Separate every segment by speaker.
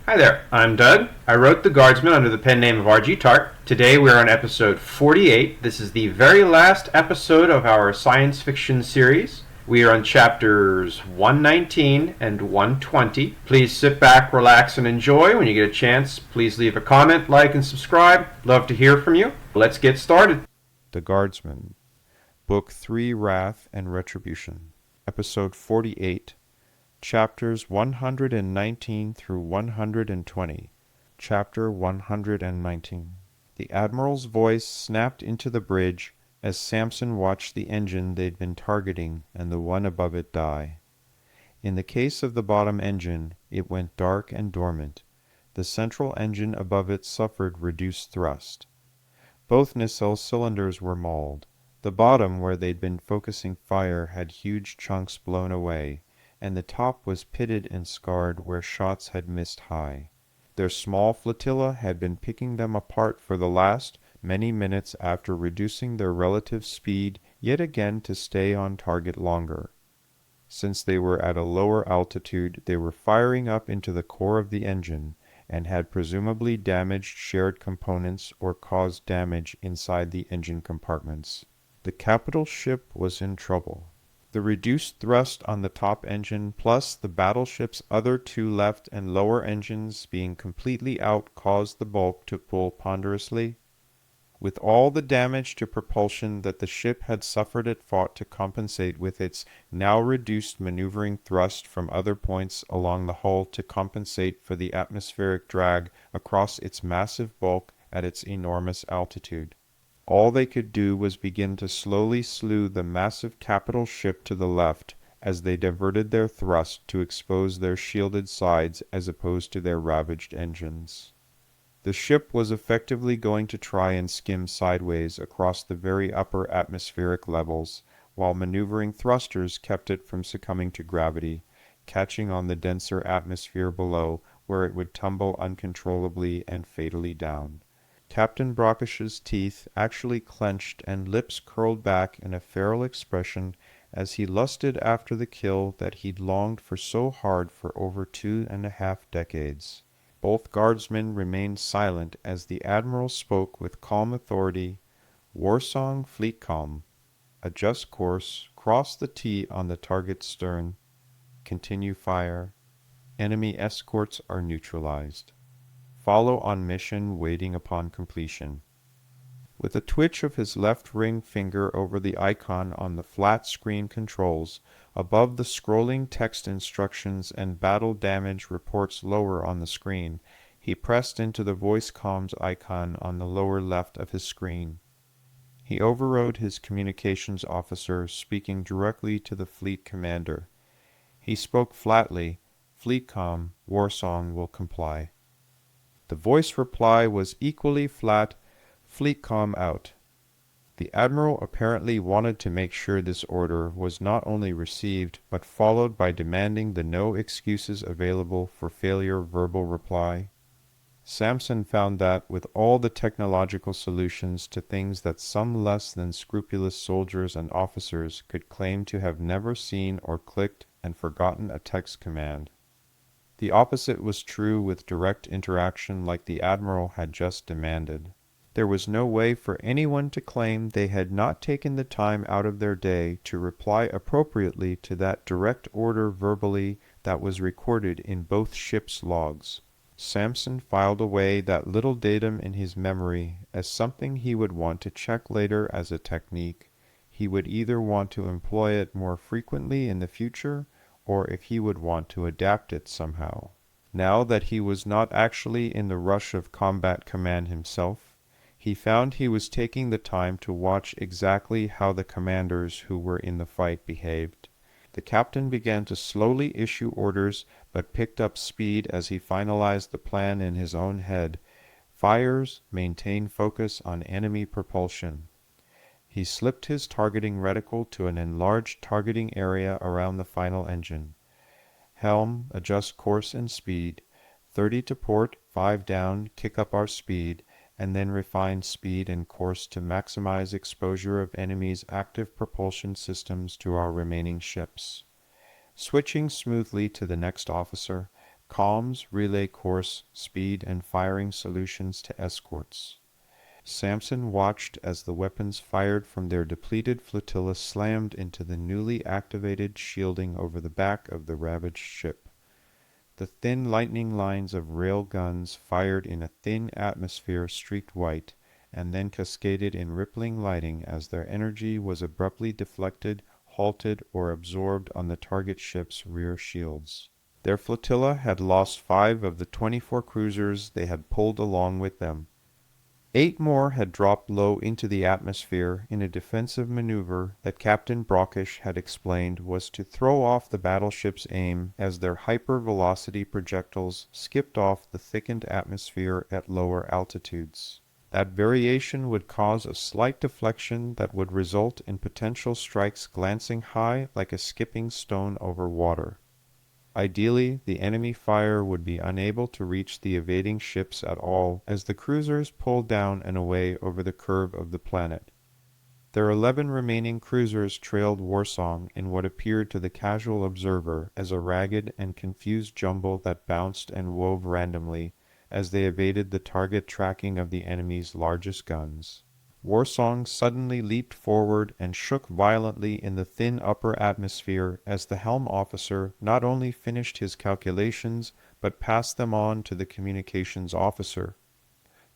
Speaker 1: Hi there, I'm Doug. I wrote The Guardsman under the pen name of R.G. Taark. Today we're on episode 48. This is the very last episode of our science fiction series. We are on chapters 119 and 120. Please sit back, relax, and enjoy. When you get a chance, please leave a comment, like, and subscribe. Love to hear from you. Let's get started.
Speaker 2: The Guardsman, Book 3, Wrath and Retribution, Episode 48, Chapters 119 through 120, Chapter 119. The Admiral's voice snapped into the bridge as Samson watched the engine they'd been targeting and the one above it die. In the case of the bottom engine, it went dark and dormant. The central engine above it suffered reduced thrust. Both nacelle cylinders were mauled. The bottom, where they'd been focusing fire, had huge chunks blown away, and the top was pitted and scarred where shots had missed high. Their small flotilla had been picking them apart for the last many minutes after reducing their relative speed yet again to stay on target longer. Since they were at a lower altitude, they were firing up into the core of the engine, and had presumably damaged shared components or caused damage inside the engine compartments. The capital ship was in trouble. The reduced thrust on the top engine, plus the battleship's other two left and lower engines being completely out, caused the bulk to pull ponderously. With all the damage to propulsion that the ship had suffered, it fought to compensate with its now reduced maneuvering thrust from other points along the hull to compensate for the atmospheric drag across its massive bulk at its enormous altitude. All they could do was begin to slowly slew the massive capital ship to the left as they diverted their thrust to expose their shielded sides as opposed to their ravaged engines. The ship was effectively going to try and skim sideways across the very upper atmospheric levels, while maneuvering thrusters kept it from succumbing to gravity, catching on the denser atmosphere below, where it would tumble uncontrollably and fatally down. Captain Brockish's teeth actually clenched and lips curled back in a feral expression as he lusted after the kill that he'd longed for so hard for over 2.5 decades. Both guardsmen remained silent as the Admiral spoke with calm authority. Warsong Fleetcom. Adjust course. Cross the T on the target's stern. Continue fire. Enemy escorts are neutralized. Follow on mission waiting upon completion. With a twitch of his left ring finger over the icon on the flat screen controls, above the scrolling text instructions and battle damage reports lower on the screen, he pressed into the voice comms icon on the lower left of his screen. He overrode his communications officer, speaking directly to the fleet commander. He spoke flatly. Fleetcom, Warsong will comply. The voice reply was equally flat. Fleetcom out. The Admiral apparently wanted to make sure this order was not only received, but followed by demanding the no excuses available for failure verbal reply. Samson found that, with all the technological solutions to things that some less than scrupulous soldiers and officers could claim to have never seen or clicked and forgotten a text command, the opposite was true with direct interaction like the Admiral had just demanded. There was no way for anyone to claim they had not taken the time out of their day to reply appropriately to that direct order verbally that was recorded in both ships' logs. Samson filed away that little datum in his memory as something he would want to check later as a technique. He would either want to employ it more frequently in the future, or if he would want to adapt it somehow. Now that he was not actually in the rush of combat command himself, he found he was taking the time to watch exactly how the commanders who were in the fight behaved. The captain began to slowly issue orders, but picked up speed as he finalized the plan in his own head. Fires, maintain focus on enemy propulsion. He slipped his targeting reticle to an enlarged targeting area around the final engine. Helm, adjust course and speed. 30 to port, 5 down, kick up our speed, and then refine speed and course to maximize exposure of enemy's active propulsion systems to our remaining ships. Switching smoothly to the next officer, comms, relay course, speed, and firing solutions to escorts. Samson watched as the weapons fired from their depleted flotilla slammed into the newly activated shielding over the back of the ravaged ship. The thin lightning lines of rail guns fired in a thin atmosphere streaked white, and then cascaded in rippling lighting as their energy was abruptly deflected, halted, or absorbed on the target ship's rear shields. Their flotilla had lost 5 of the 24 cruisers they had pulled along with them. 8 more had dropped low into the atmosphere in a defensive maneuver that Captain Brockish had explained was to throw off the battleship's aim as their hypervelocity projectiles skipped off the thickened atmosphere at lower altitudes. That variation would cause a slight deflection that would result in potential strikes glancing high like a skipping stone over water. Ideally, the enemy fire would be unable to reach the evading ships at all as the cruisers pulled down and away over the curve of the planet. Their 11 remaining cruisers trailed Warsong in what appeared to the casual observer as a ragged and confused jumble that bounced and wove randomly as they evaded the target tracking of the enemy's largest guns. Warsong suddenly leaped forward and shook violently in the thin upper atmosphere as the helm officer not only finished his calculations but passed them on to the communications officer.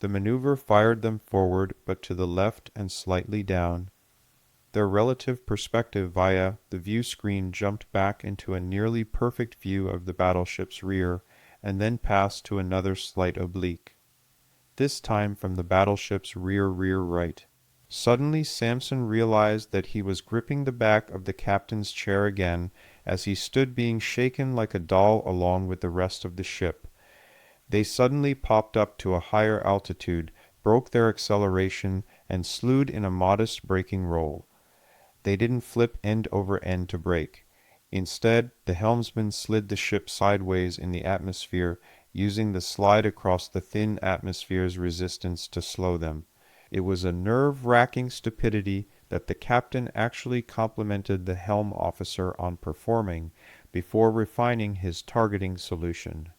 Speaker 2: The maneuver fired them forward but to the left and slightly down. Their relative perspective via the view screen jumped back into a nearly perfect view of the battleship's rear and then passed to another slight oblique, this time from the battleship's rear right. Suddenly Samson realized that he was gripping the back of the captain's chair again as he stood being shaken like a doll along with the rest of the ship. They suddenly popped up to a higher altitude, broke their acceleration, and slewed in a modest braking roll. They didn't flip end over end to brake. Instead, the helmsman slid the ship sideways in the atmosphere, using the slide across the thin atmosphere's resistance to slow them. It was a nerve-wracking stupidity that the captain actually complimented the helm officer on performing before refining his targeting solution.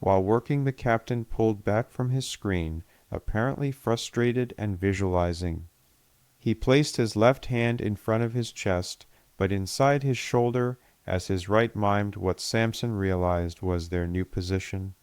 Speaker 2: While working, the captain pulled back from his screen, apparently frustrated and visualizing. He placed his left hand in front of his chest, but inside his shoulder, as his right mimed what Samson realized was their new position.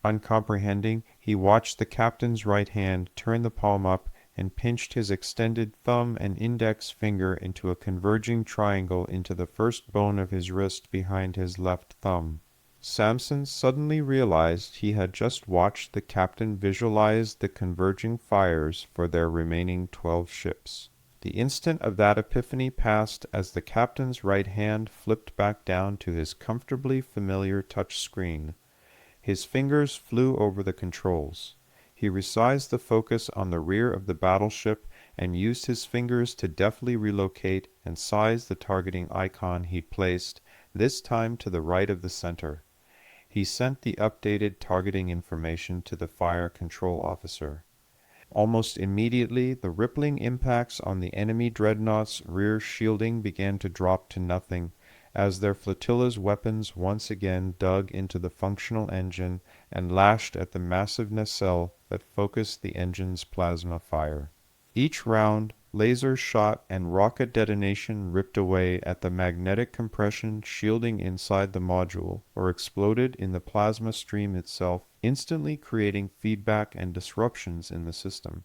Speaker 2: Uncomprehending, he watched the captain's right hand turn the palm up and pinched his extended thumb and index finger into a converging triangle into the first bone of his wrist behind his left thumb. Samson suddenly realized he had just watched the captain visualize the converging fires for their remaining 12 ships. The instant of that epiphany passed as the captain's right hand flipped back down to his comfortably familiar touch screen. His fingers flew over the controls. He resized the focus on the rear of the battleship and used his fingers to deftly relocate and size the targeting icon he'd placed, this time to the right of the center. He sent the updated targeting information to the fire control officer. Almost immediately, the rippling impacts on the enemy dreadnought's rear shielding began to drop to nothing, as their flotilla's weapons once again dug into the functional engine and lashed at the massive nacelle that focused the engine's plasma fire. Each round, laser shot and rocket detonation ripped away at the magnetic compression shielding inside the module, or exploded in the plasma stream itself, instantly creating feedback and disruptions in the system.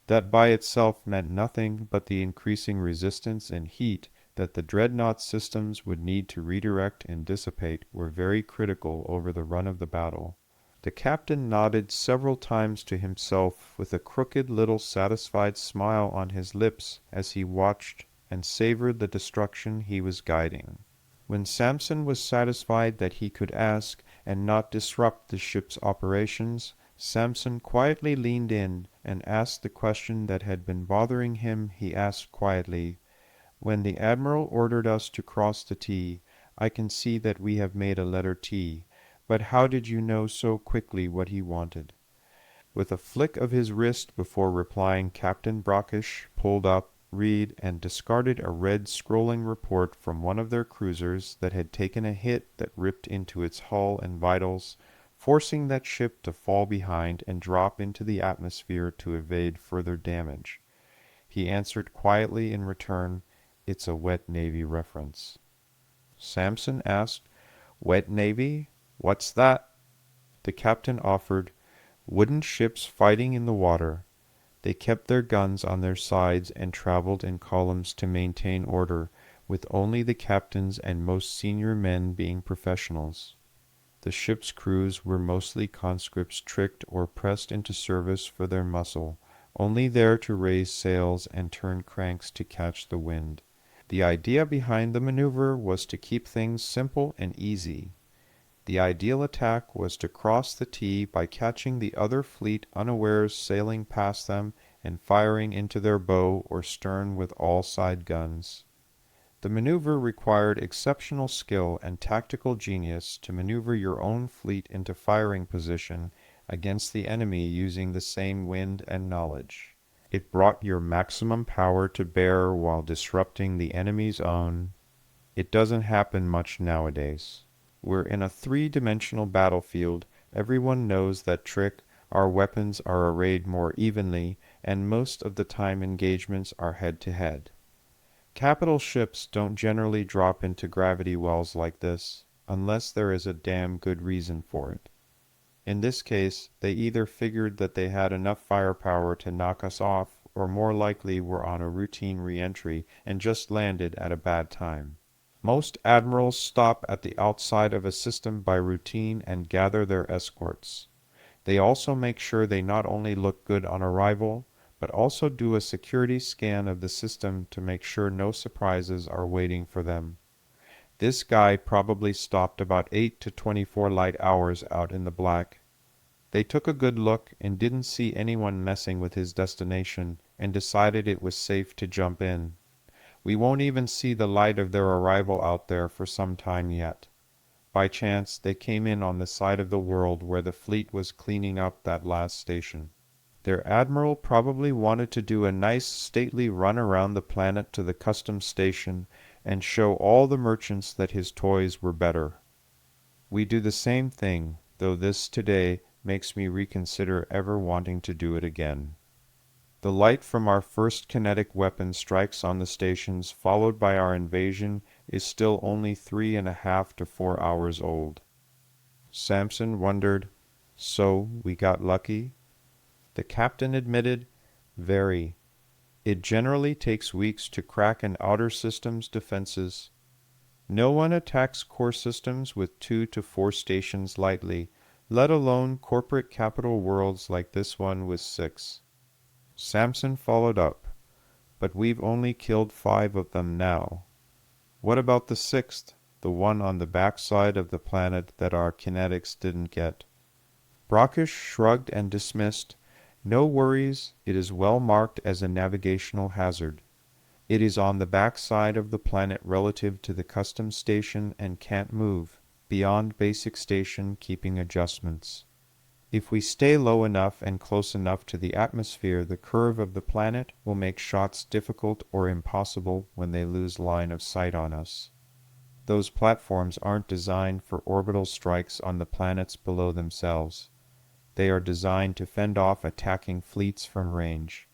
Speaker 2: That by itself meant nothing but the increasing resistance and heat that the dreadnought systems would need to redirect and dissipate were very critical over the run of the battle. The captain nodded several times to himself with a crooked little satisfied smile on his lips as he watched and savored the destruction he was guiding. When Samson was satisfied that he could ask and not disrupt the ship's operations, Samson quietly leaned in and asked the question that had been bothering him. He asked quietly, "When the Admiral ordered us to cross the T, I can see that we have made a letter T. But how did you know so quickly what he wanted?" With a flick of his wrist before replying, Captain Brockish pulled up, read, and discarded a red scrolling report from one of their cruisers that had taken a hit that ripped into its hull and vitals, forcing that ship to fall behind and drop into the atmosphere to evade further damage. He answered quietly in return, "It's a wet Navy reference." Samson asked, "Wet Navy? What's that?" The captain offered, "Wooden ships fighting in the water. They kept their guns on their sides and traveled in columns to maintain order, with only the captains and most senior men being professionals. The ship's crews were mostly conscripts tricked or pressed into service for their muscle, only there to raise sails and turn cranks to catch the wind. The idea behind the maneuver was to keep things simple and easy. The ideal attack was to cross the T by catching the other fleet unawares sailing past them and firing into their bow or stern with all side guns. The maneuver required exceptional skill and tactical genius to maneuver your own fleet into firing position against the enemy using the same wind and knowledge. It brought your maximum power to bear while disrupting the enemy's own. It doesn't happen much nowadays. We're in a three-dimensional battlefield. Everyone knows that trick. Our weapons are arrayed more evenly, and most of the time engagements are head-to-head. Capital ships don't generally drop into gravity wells like this, unless there is a damn good reason for it. In this case, they either figured that they had enough firepower to knock us off, or more likely were on a routine re-entry and just landed at a bad time. Most admirals stop at the outside of a system by routine and gather their escorts. They also make sure they not only look good on arrival, but also do a security scan of the system to make sure no surprises are waiting for them. This guy probably stopped about 8 to 24 light hours out in the black. They took a good look and didn't see anyone messing with his destination and decided it was safe to jump in. We won't even see the light of their arrival out there for some time yet. By chance, they came in on the side of the world where the fleet was cleaning up that last station. Their admiral probably wanted to do a nice stately run around the planet to the customs station and show all the merchants that his toys were better. We do the same thing, though this today makes me reconsider ever wanting to do it again. The light from our first kinetic weapon strikes on the stations, followed by our invasion, is still only 3.5 to 4 hours old. Samson wondered, "So we got lucky?" The captain admitted, "Very. It generally takes weeks to crack an outer system's defenses. No one attacks core systems with 2 to 4 stations lightly, let alone corporate capital worlds like this one with 6. Samson followed up, "But we've only killed 5 of them now. What about the 6th, the one on the backside of the planet that our kinetics didn't get?" Brockish shrugged and dismissed, "No worries, it is well marked as a navigational hazard. It is on the backside of the planet relative to the customs station and can't move, beyond basic station keeping adjustments. If we stay low enough and close enough to the atmosphere, the curve of the planet will make shots difficult or impossible when they lose line of sight on us. Those platforms aren't designed for orbital strikes on the planets below themselves. They are designed to fend off attacking fleets from range."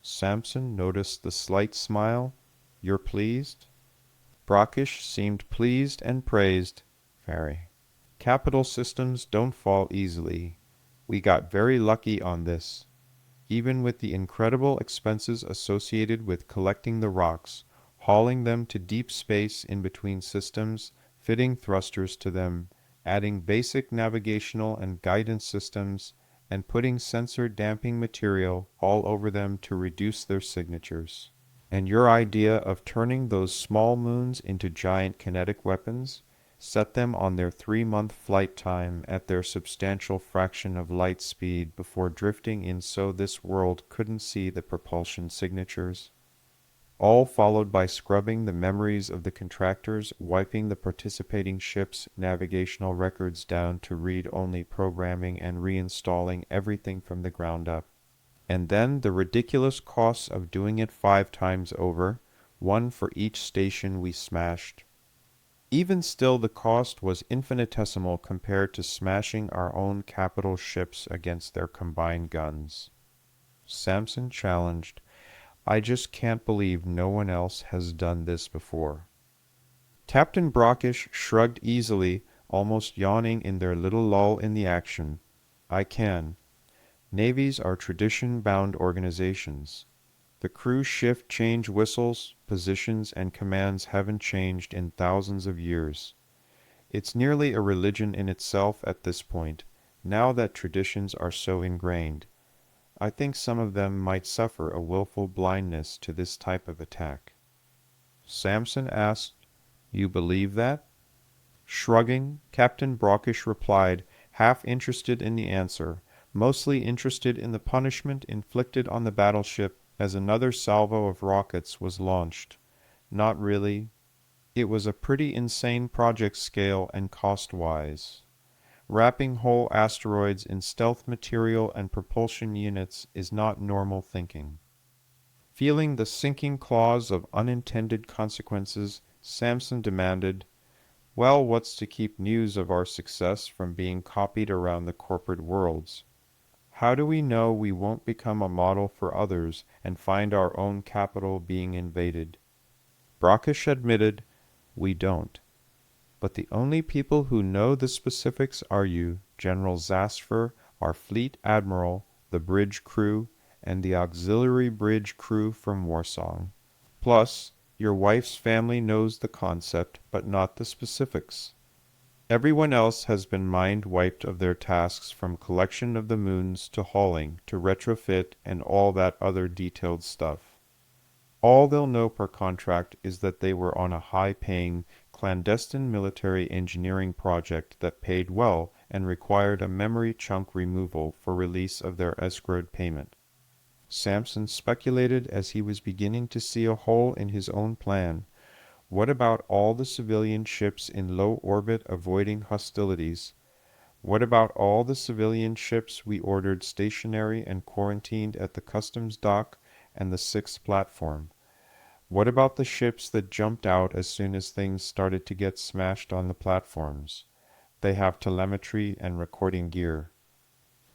Speaker 2: Samson noticed the slight smile. "You're pleased?" Brockish seemed pleased and praised. "Very. Capital systems don't fall easily. We got very lucky on this. Even with the incredible expenses associated with collecting the rocks, hauling them to deep space in between systems, fitting thrusters to them, adding basic navigational and guidance systems, and putting sensor damping material all over them to reduce their signatures. And your idea of turning those small moons into giant kinetic weapons set them on their 3-month flight time at their substantial fraction of light speed before drifting in so this world couldn't see the propulsion signatures. All followed by scrubbing the memories of the contractors, wiping the participating ships' navigational records down to read-only programming and reinstalling everything from the ground up. And then the ridiculous costs of doing it 5 times over, one for each station we smashed. Even still, the cost was infinitesimal compared to smashing our own capital ships against their combined guns. Samson challenged, "I just can't believe no one else has done this before." Captain Brockish shrugged easily, almost yawning in their little lull in the action. "I can. Navies are tradition-bound organizations. The crew shift change whistles, positions, and commands haven't changed in thousands of years. It's nearly a religion in itself at this point, now that traditions are so ingrained. I think some of them might suffer a willful blindness to this type of attack." Samson asked, "You believe that?" Shrugging, Captain Brockish replied, half interested in the answer, mostly interested in the punishment inflicted on the battleship as another salvo of rockets was launched. "Not really. It was a pretty insane project scale and cost-wise. Wrapping whole asteroids in stealth material and propulsion units is not normal thinking." Feeling the sinking claws of unintended consequences, Samson demanded, "Well, what's to keep news of our success from being copied around the corporate worlds? How do we know we won't become a model for others and find our own capital being invaded?" Brockish admitted, "We don't. But the only people who know the specifics are you, General Zasfer, our fleet admiral, the bridge crew, and the auxiliary bridge crew from Warsong. Plus, your wife's family knows the concept, but not the specifics. Everyone else has been mind-wiped of their tasks from collection of the moons to hauling to retrofit and all that other detailed stuff. All they'll know per contract is that they were on a high-paying, clandestine military engineering project that paid well and required a memory chunk removal for release of their escrowed payment." Samson speculated as he was beginning to see a hole in his own plan. What about all the civilian ships in low orbit avoiding hostilities? What about all the civilian ships we ordered stationary and quarantined at the customs dock and the 6th platform? What about the ships that jumped out as soon as things started to get smashed on the platforms? They have telemetry and recording gear.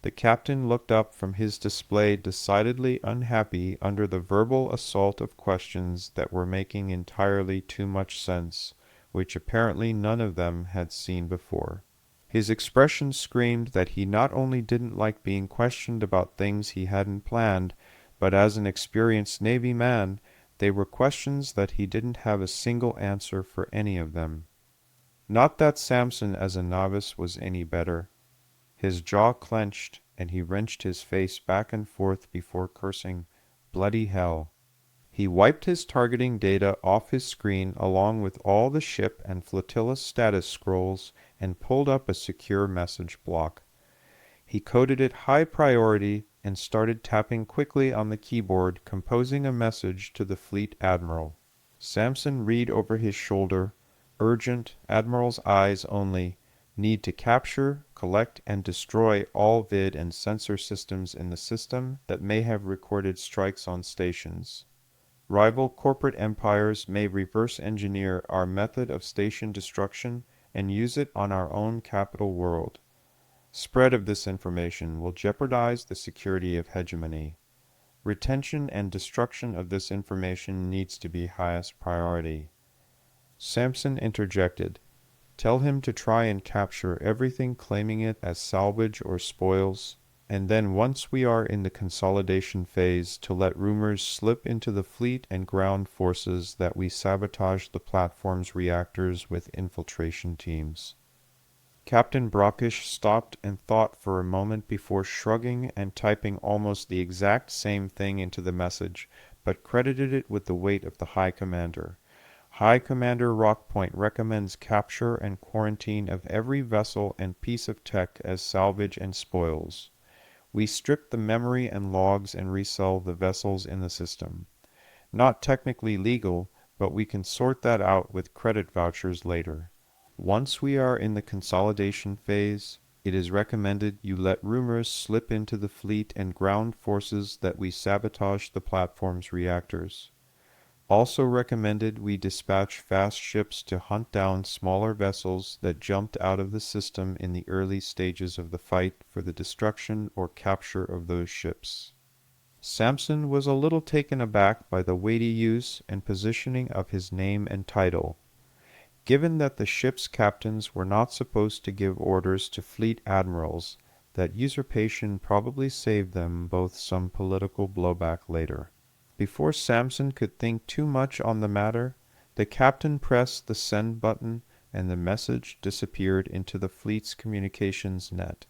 Speaker 2: The captain looked up from his display decidedly unhappy under the verbal assault of questions that were making entirely too much sense, which apparently none of them had seen before. His expression screamed that he not only didn't like being questioned about things he hadn't planned, but as an experienced Navy man, they were questions that he didn't have a single answer for any of them. Not that Samson as a novice was any better. His jaw clenched, and he wrenched his face back and forth before cursing, "Bloody hell." He wiped his targeting data off his screen along with all the ship and flotilla status scrolls and pulled up a secure message block. He coded it high priority and started tapping quickly on the keyboard, composing a message to the fleet admiral. Samson read over his shoulder, "Urgent, Admiral's eyes only. Need to capture, collect, and destroy all vid and sensor systems in the system that may have recorded strikes on stations. Rival corporate empires may reverse engineer our method of station destruction and use it on our own capital world. Spread of this information will jeopardize the security of hegemony. Retention and destruction of this information needs to be highest priority." Samson interjected, "Tell him to try and capture everything claiming it as salvage or spoils, and then once we are in the consolidation phase to let rumors slip into the fleet and ground forces that we sabotage the platform's reactors with infiltration teams." Captain Brockish stopped and thought for a moment before shrugging and typing almost the exact same thing into the message, but credited it with the weight of the High Commander. "High Commander Rockpoint recommends capture and quarantine of every vessel and piece of tech as salvage and spoils. We strip the memory and logs and resell the vessels in the system. Not technically legal, but we can sort that out with credit vouchers later. Once we are in the consolidation phase, It is recommended you let rumors slip into the fleet and ground forces that we sabotage the platform's reactors. Also recommended we dispatch fast ships to hunt down smaller vessels that jumped out of the system in the early stages of the fight for the destruction or capture of those ships. Samson was a little taken aback by the weighty use and positioning of his name and title. Given that the ship's captains were not supposed to give orders to fleet admirals, that usurpation probably saved them both some political blowback later. Before Samson could think too much on the matter, the captain pressed the send button and the message disappeared into the fleet's communications net.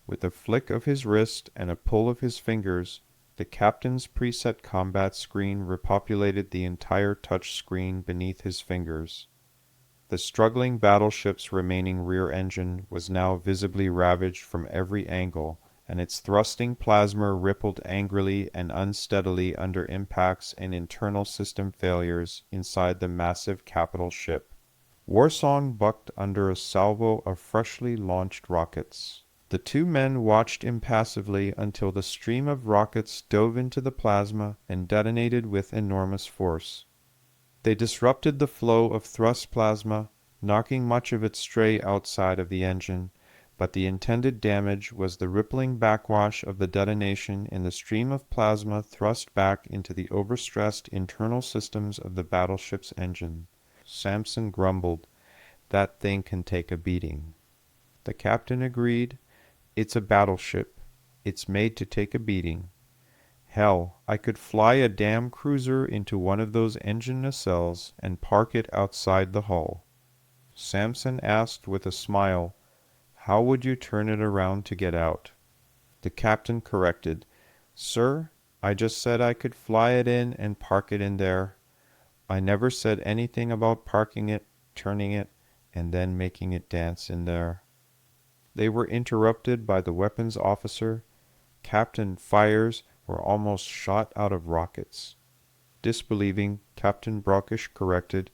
Speaker 2: With a flick of his wrist and a pull of his fingers, the captain's preset combat screen repopulated the entire touch screen beneath his fingers. The struggling battleship's remaining rear engine was now visibly ravaged from every angle, and its thrusting plasma rippled angrily and unsteadily under impacts and internal system failures inside the massive capital ship. Warsong bucked under a salvo of freshly launched rockets. The two men watched impassively until the stream of rockets dove into the plasma and detonated with enormous force. They disrupted the flow of thrust plasma, knocking much of it stray outside of the engine, but the intended damage was the rippling backwash of the detonation in the stream of plasma thrust back into the overstressed internal systems of the battleship's engine. Samson grumbled, "That thing can take a beating." The captain agreed, "It's a battleship. It's made to take a beating. Hell, I could fly a damn cruiser into one of those engine nacelles and park it outside the hull." Samson asked with a smile, "How would you turn it around to get out?" The captain corrected, "Sir, I just said I could fly it in and park it in there. I never said anything about parking it, turning it, and then making it dance in there." They were interrupted by the weapons officer. "Captain, fires were almost shot out of rockets." Disbelieving, Captain Brockish corrected,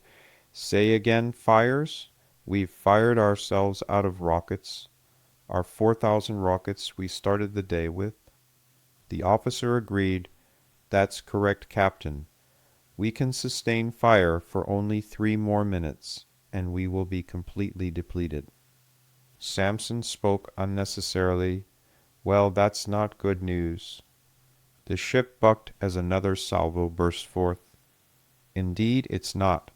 Speaker 2: "Say again, fires? We've fired ourselves out of rockets. Our 4,000 rockets we started the day with." The officer agreed, "That's correct, Captain. We can sustain fire for only 3 more minutes, and we will be completely depleted." Samson spoke unnecessarily. "Well, that's not good news." The ship bucked as another salvo burst forth. "Indeed, it's not.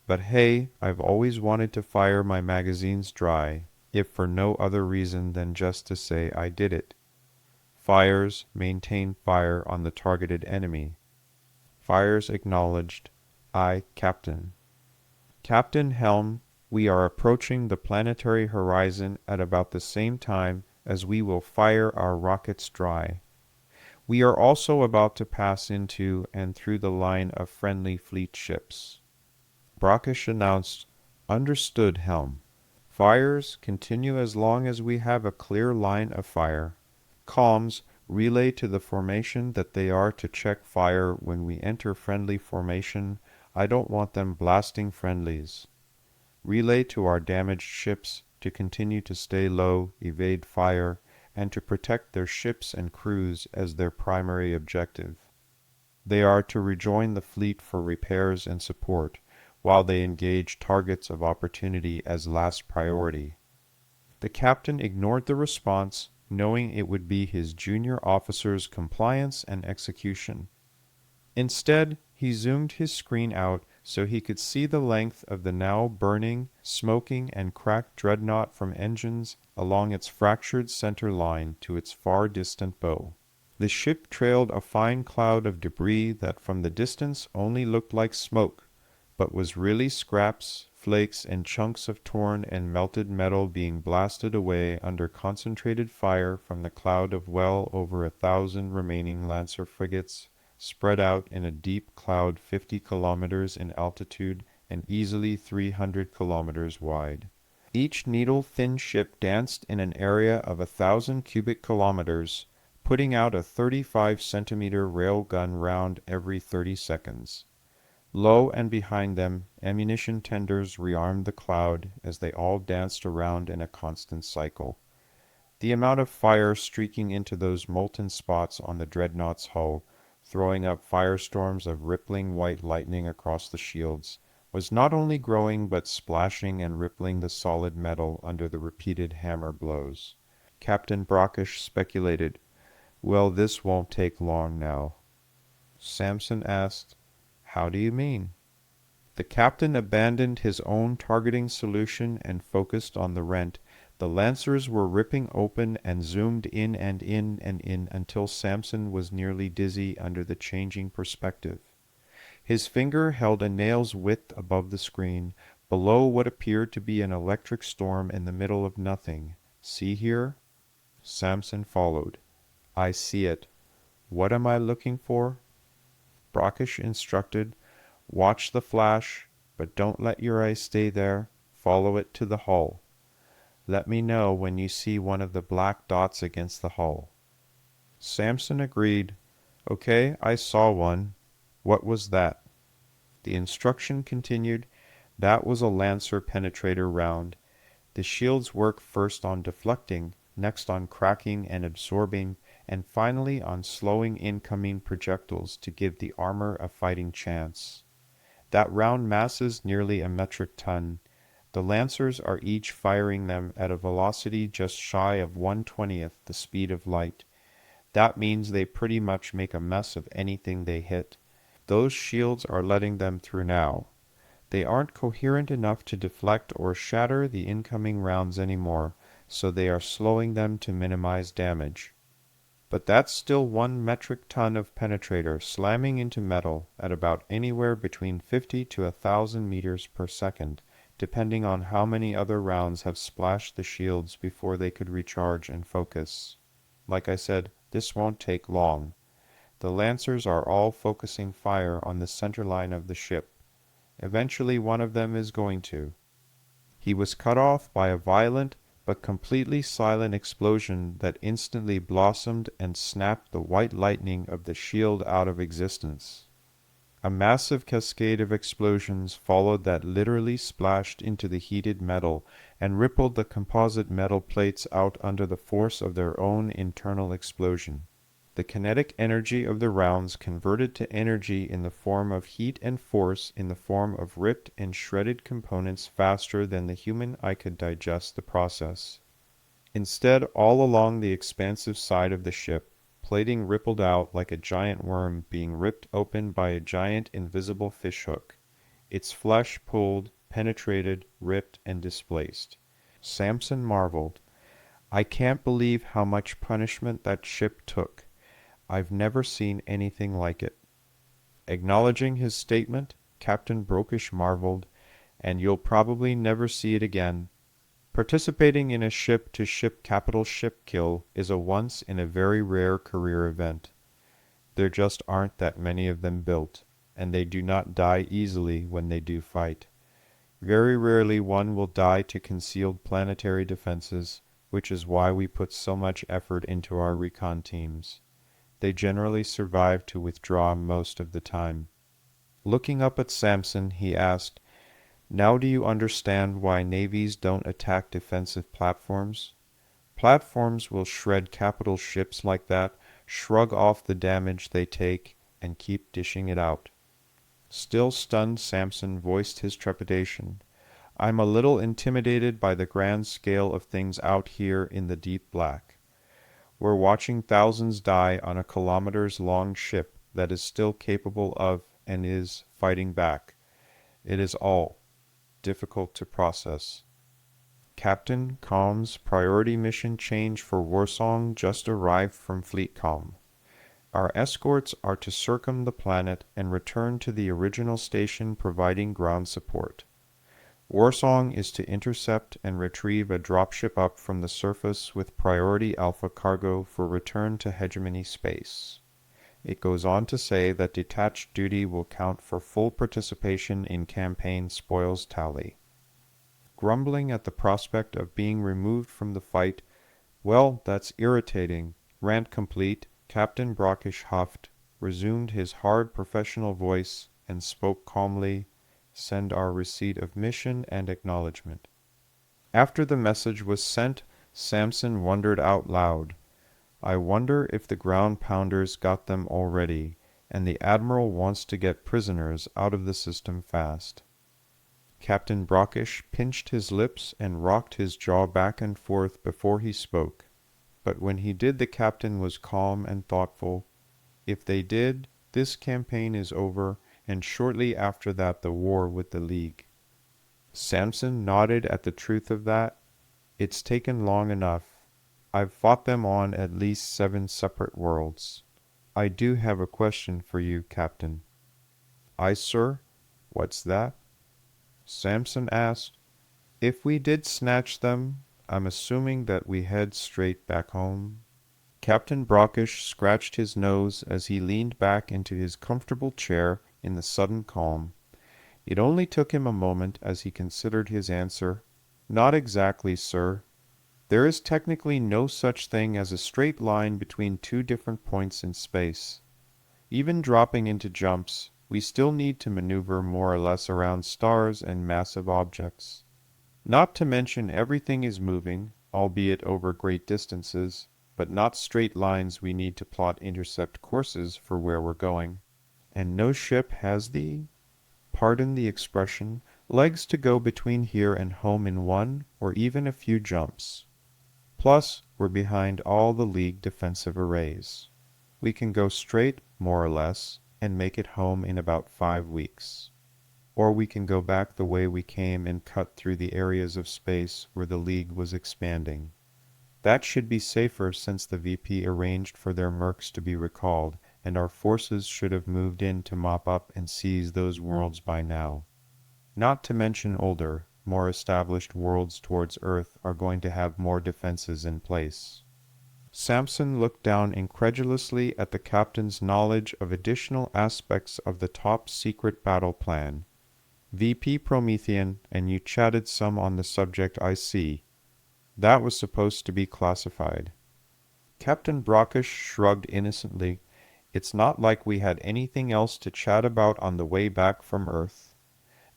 Speaker 2: But hey, I've always wanted to fire my magazines dry, if for no other reason than just to say I did it. Fires maintain fire on the targeted enemy." Fires acknowledged, "Aye, Captain." "Captain Helm, we are approaching the planetary horizon at about the same time as we will fire our rockets dry. We are also about to pass into and through the line of friendly fleet ships." Brockish announced, "Understood, Helm. Fires continue as long as we have a clear line of fire. Comms relay to the formation that they are to check fire when we enter friendly formation. I don't want them blasting friendlies. Relay to our damaged ships to continue to stay low, evade fire, and to protect their ships and crews as their primary objective. They are to rejoin the fleet for repairs and support, while they engage targets of opportunity as last priority." The captain ignored the response, knowing it would be his junior officer's compliance and execution. Instead, he zoomed his screen out so he could see the length of the now burning, smoking, and cracked dreadnought from engines along its fractured center line to its far distant bow. The ship trailed a fine cloud of debris that from the distance only looked like smoke, but was really scraps, flakes, and chunks of torn and melted metal being blasted away under concentrated fire from the cloud of well over 1,000 remaining Lancer frigates, spread out in a deep cloud 50 kilometers in altitude and easily 300 kilometers wide. Each needle-thin ship danced in an area of 1,000 cubic kilometers, putting out a 35-centimeter railgun round every 30 seconds. Low and behind them, ammunition tenders rearmed the cloud as they all danced around in a constant cycle. The amount of fire streaking into those molten spots on the dreadnought's hull, throwing up firestorms of rippling white lightning across the shields, was not only growing but splashing and rippling the solid metal under the repeated hammer blows. Captain Brockish speculated, "Well, this won't take long now." Samson asked, "How do you mean?" The captain abandoned his own targeting solution and focused on the rent. The lancers were ripping open and zoomed in and in and in until Samson was nearly dizzy under the changing perspective. His finger held a nail's width above the screen, below what appeared to be an electric storm in the middle of nothing. "See here?" Samson followed. "I see it. What am I looking for?" Brockish instructed, "Watch the flash, but don't let your eyes stay there. Follow it to the hull. Let me know when you see one of the black dots against the hull." Samson agreed. "Okay, I saw one. What was that?" The instruction continued. "That was a Lancer penetrator round. The shields work first on deflecting, next on cracking and absorbing, and finally on slowing incoming projectiles to give the armor a fighting chance. That round masses nearly a metric ton. The Lancers are each firing them at a velocity just shy of 1/20th the speed of light. That means they pretty much make a mess of anything they hit. Those shields are letting them through now. They aren't coherent enough to deflect or shatter the incoming rounds anymore, so they are slowing them to minimize damage. But that's still 1 metric ton of penetrator slamming into metal at about anywhere between 50 to 1,000 meters per second, depending on how many other rounds have splashed the shields before they could recharge and focus. Like I said, this won't take long. The Lancers are all focusing fire on the center line of the ship. Eventually one of them is going to." He was cut off by a violent but completely silent explosion that instantly blossomed and snapped the white lightning of the shield out of existence. A massive cascade of explosions followed that literally splashed into the heated metal and rippled the composite metal plates out under the force of their own internal explosion. The kinetic energy of the rounds converted to energy in the form of heat and force in the form of ripped and shredded components faster than the human eye could digest the process. Instead, all along the expansive side of the ship, plating rippled out like a giant worm being ripped open by a giant invisible fishhook. Its flesh pulled, penetrated, ripped, and displaced. Samson marveled. "I can't believe how much punishment that ship took. I've never seen anything like it." Acknowledging his statement, Captain Brockish marveled, "And you'll probably never see it again. Participating in a ship-to-ship capital ship kill is a once in a very rare career event. There just aren't that many of them built, and they do not die easily when they do fight. Very rarely one will die to concealed planetary defenses, which is why we put so much effort into our recon teams. They generally survive to withdraw most of the time." Looking up at Samson, he asked, "Now do you understand why navies don't attack defensive platforms? Platforms will shred capital ships like that, shrug off the damage they take, and keep dishing it out." Still stunned, Samson voiced his trepidation. "I'm a little intimidated by the grand scale of things out here in the deep black. We're watching thousands die on a kilometers-long ship that is still capable of, and is, fighting back. It is all difficult to process." "Captain, comms, priority mission change for Warsong just arrived from FleetCom. Our escorts are to circum the planet and return to the original station providing ground support. Warsong is to intercept and retrieve a dropship up from the surface with priority alpha cargo for return to hegemony space." It goes on to say that detached duty will count for full participation in campaign spoils tally. Grumbling at the prospect of being removed from the fight, "Well, that's irritating." Rant complete, Captain Brockish huffed, resumed his hard professional voice, and spoke calmly, "Send our receipt of mission and acknowledgement." After the message was sent, Samson wondered out loud. I wonder if the ground pounders got them already, and the Admiral wants to get prisoners out of the system fast. Captain Brockish pinched his lips and rocked his jaw back and forth before he spoke. But when he did, the captain was calm and thoughtful. If they did, this campaign is over, and shortly after that the war with the League. Samson nodded at the truth of that. It's taken long enough. I've fought them on at least 7 separate worlds. I do have a question for you, Captain. Aye, sir. What's that? Samson asked. If we did snatch them, I'm assuming that we head straight back home. Captain Brockish scratched his nose as he leaned back into his comfortable chair in the sudden calm. It only took him a moment as he considered his answer. Not exactly, sir. There is technically no such thing as a straight line between 2 different points in space. Even dropping into jumps, we still need to maneuver more or less around stars and massive objects. Not to mention everything is moving, albeit over great distances, but not straight lines. We need to plot intercept courses for where we're going. And no ship has pardon the expression, legs to go between here and home in 1 or even a few jumps. Plus, we're behind all the League defensive arrays. We can go straight, more or less, and make it home in about 5 weeks. Or we can go back the way we came and cut through the areas of space where the League was expanding. That should be safer since the VP arranged for their mercs to be recalled, and our forces should have moved in to mop up and seize those worlds by now. Not to mention older, more established worlds towards Earth are going to have more defenses in place. Samson looked down incredulously at the captain's knowledge of additional aspects of the top secret battle plan. VP Promethean, and you chatted some on the subject, I see. That was supposed to be classified. Captain Brockish shrugged innocently. It's not like we had anything else to chat about on the way back from Earth.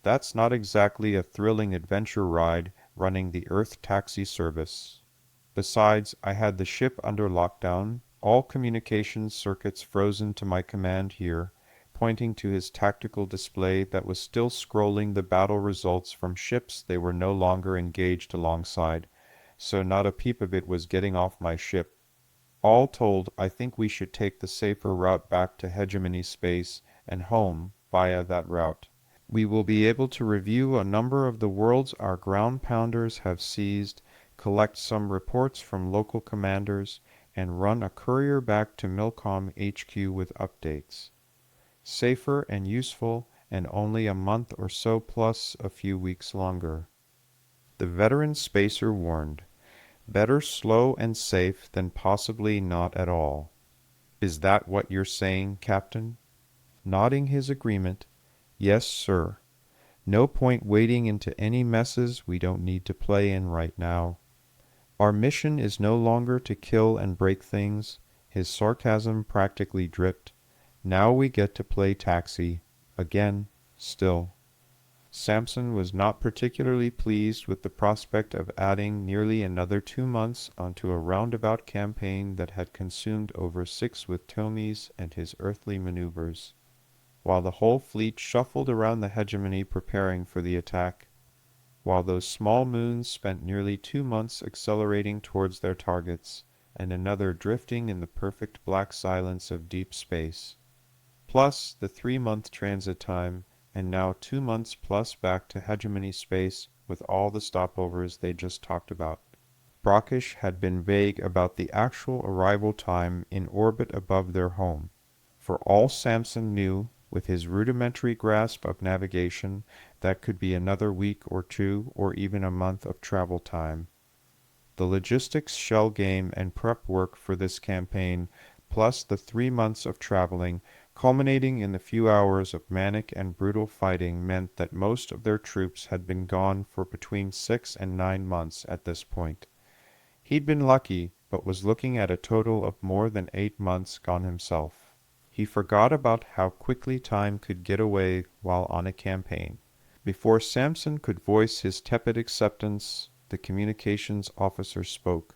Speaker 2: That's not exactly a thrilling adventure ride running the Earth taxi service. Besides, I had the ship under lockdown, all communications circuits frozen to my command here, pointing to his tactical display that was still scrolling the battle results from ships they were no longer engaged alongside, so not a peep of it was getting off my ship. All told, I think we should take the safer route back to hegemony space and home via that route. We will be able to review a number of the worlds our ground pounders have seized, collect some reports from local commanders, and run a courier back to Milcom HQ with updates. Safer and useful, and only a month or so plus a few weeks longer. The veteran spacer warned, better slow and safe than possibly not at all. Is that what you're saying, Captain? Nodding his agreement, yes, sir. No point wading into any messes we don't need to play in right now. Our mission is no longer to kill and break things. His sarcasm practically dripped. Now we get to play taxi. Again, still. Samson was not particularly pleased with the prospect of adding nearly another 2 months onto a roundabout campaign that had consumed over 6 with Tomies and his earthly maneuvers. While the whole fleet shuffled around the hegemony preparing for the attack, while those small moons spent nearly 2 months accelerating towards their targets, and another drifting in the perfect black silence of deep space. Plus the 3-month transit time, and now 2 months plus back to hegemony space with all the stopovers they just talked about. Brockish had been vague about the actual arrival time in orbit above their home. For all Samson knew, with his rudimentary grasp of navigation, that could be another week or 2 or even a month of travel time. The logistics shell game and prep work for this campaign, plus the 3 months of traveling, culminating in the few hours of manic and brutal fighting, meant that most of their troops had been gone for between 6 and 9 months at this point. He'd been lucky, but was looking at a total of more than 8 months gone himself. He forgot about how quickly time could get away while on a campaign. Before Samson could voice his tepid acceptance, the communications officer spoke.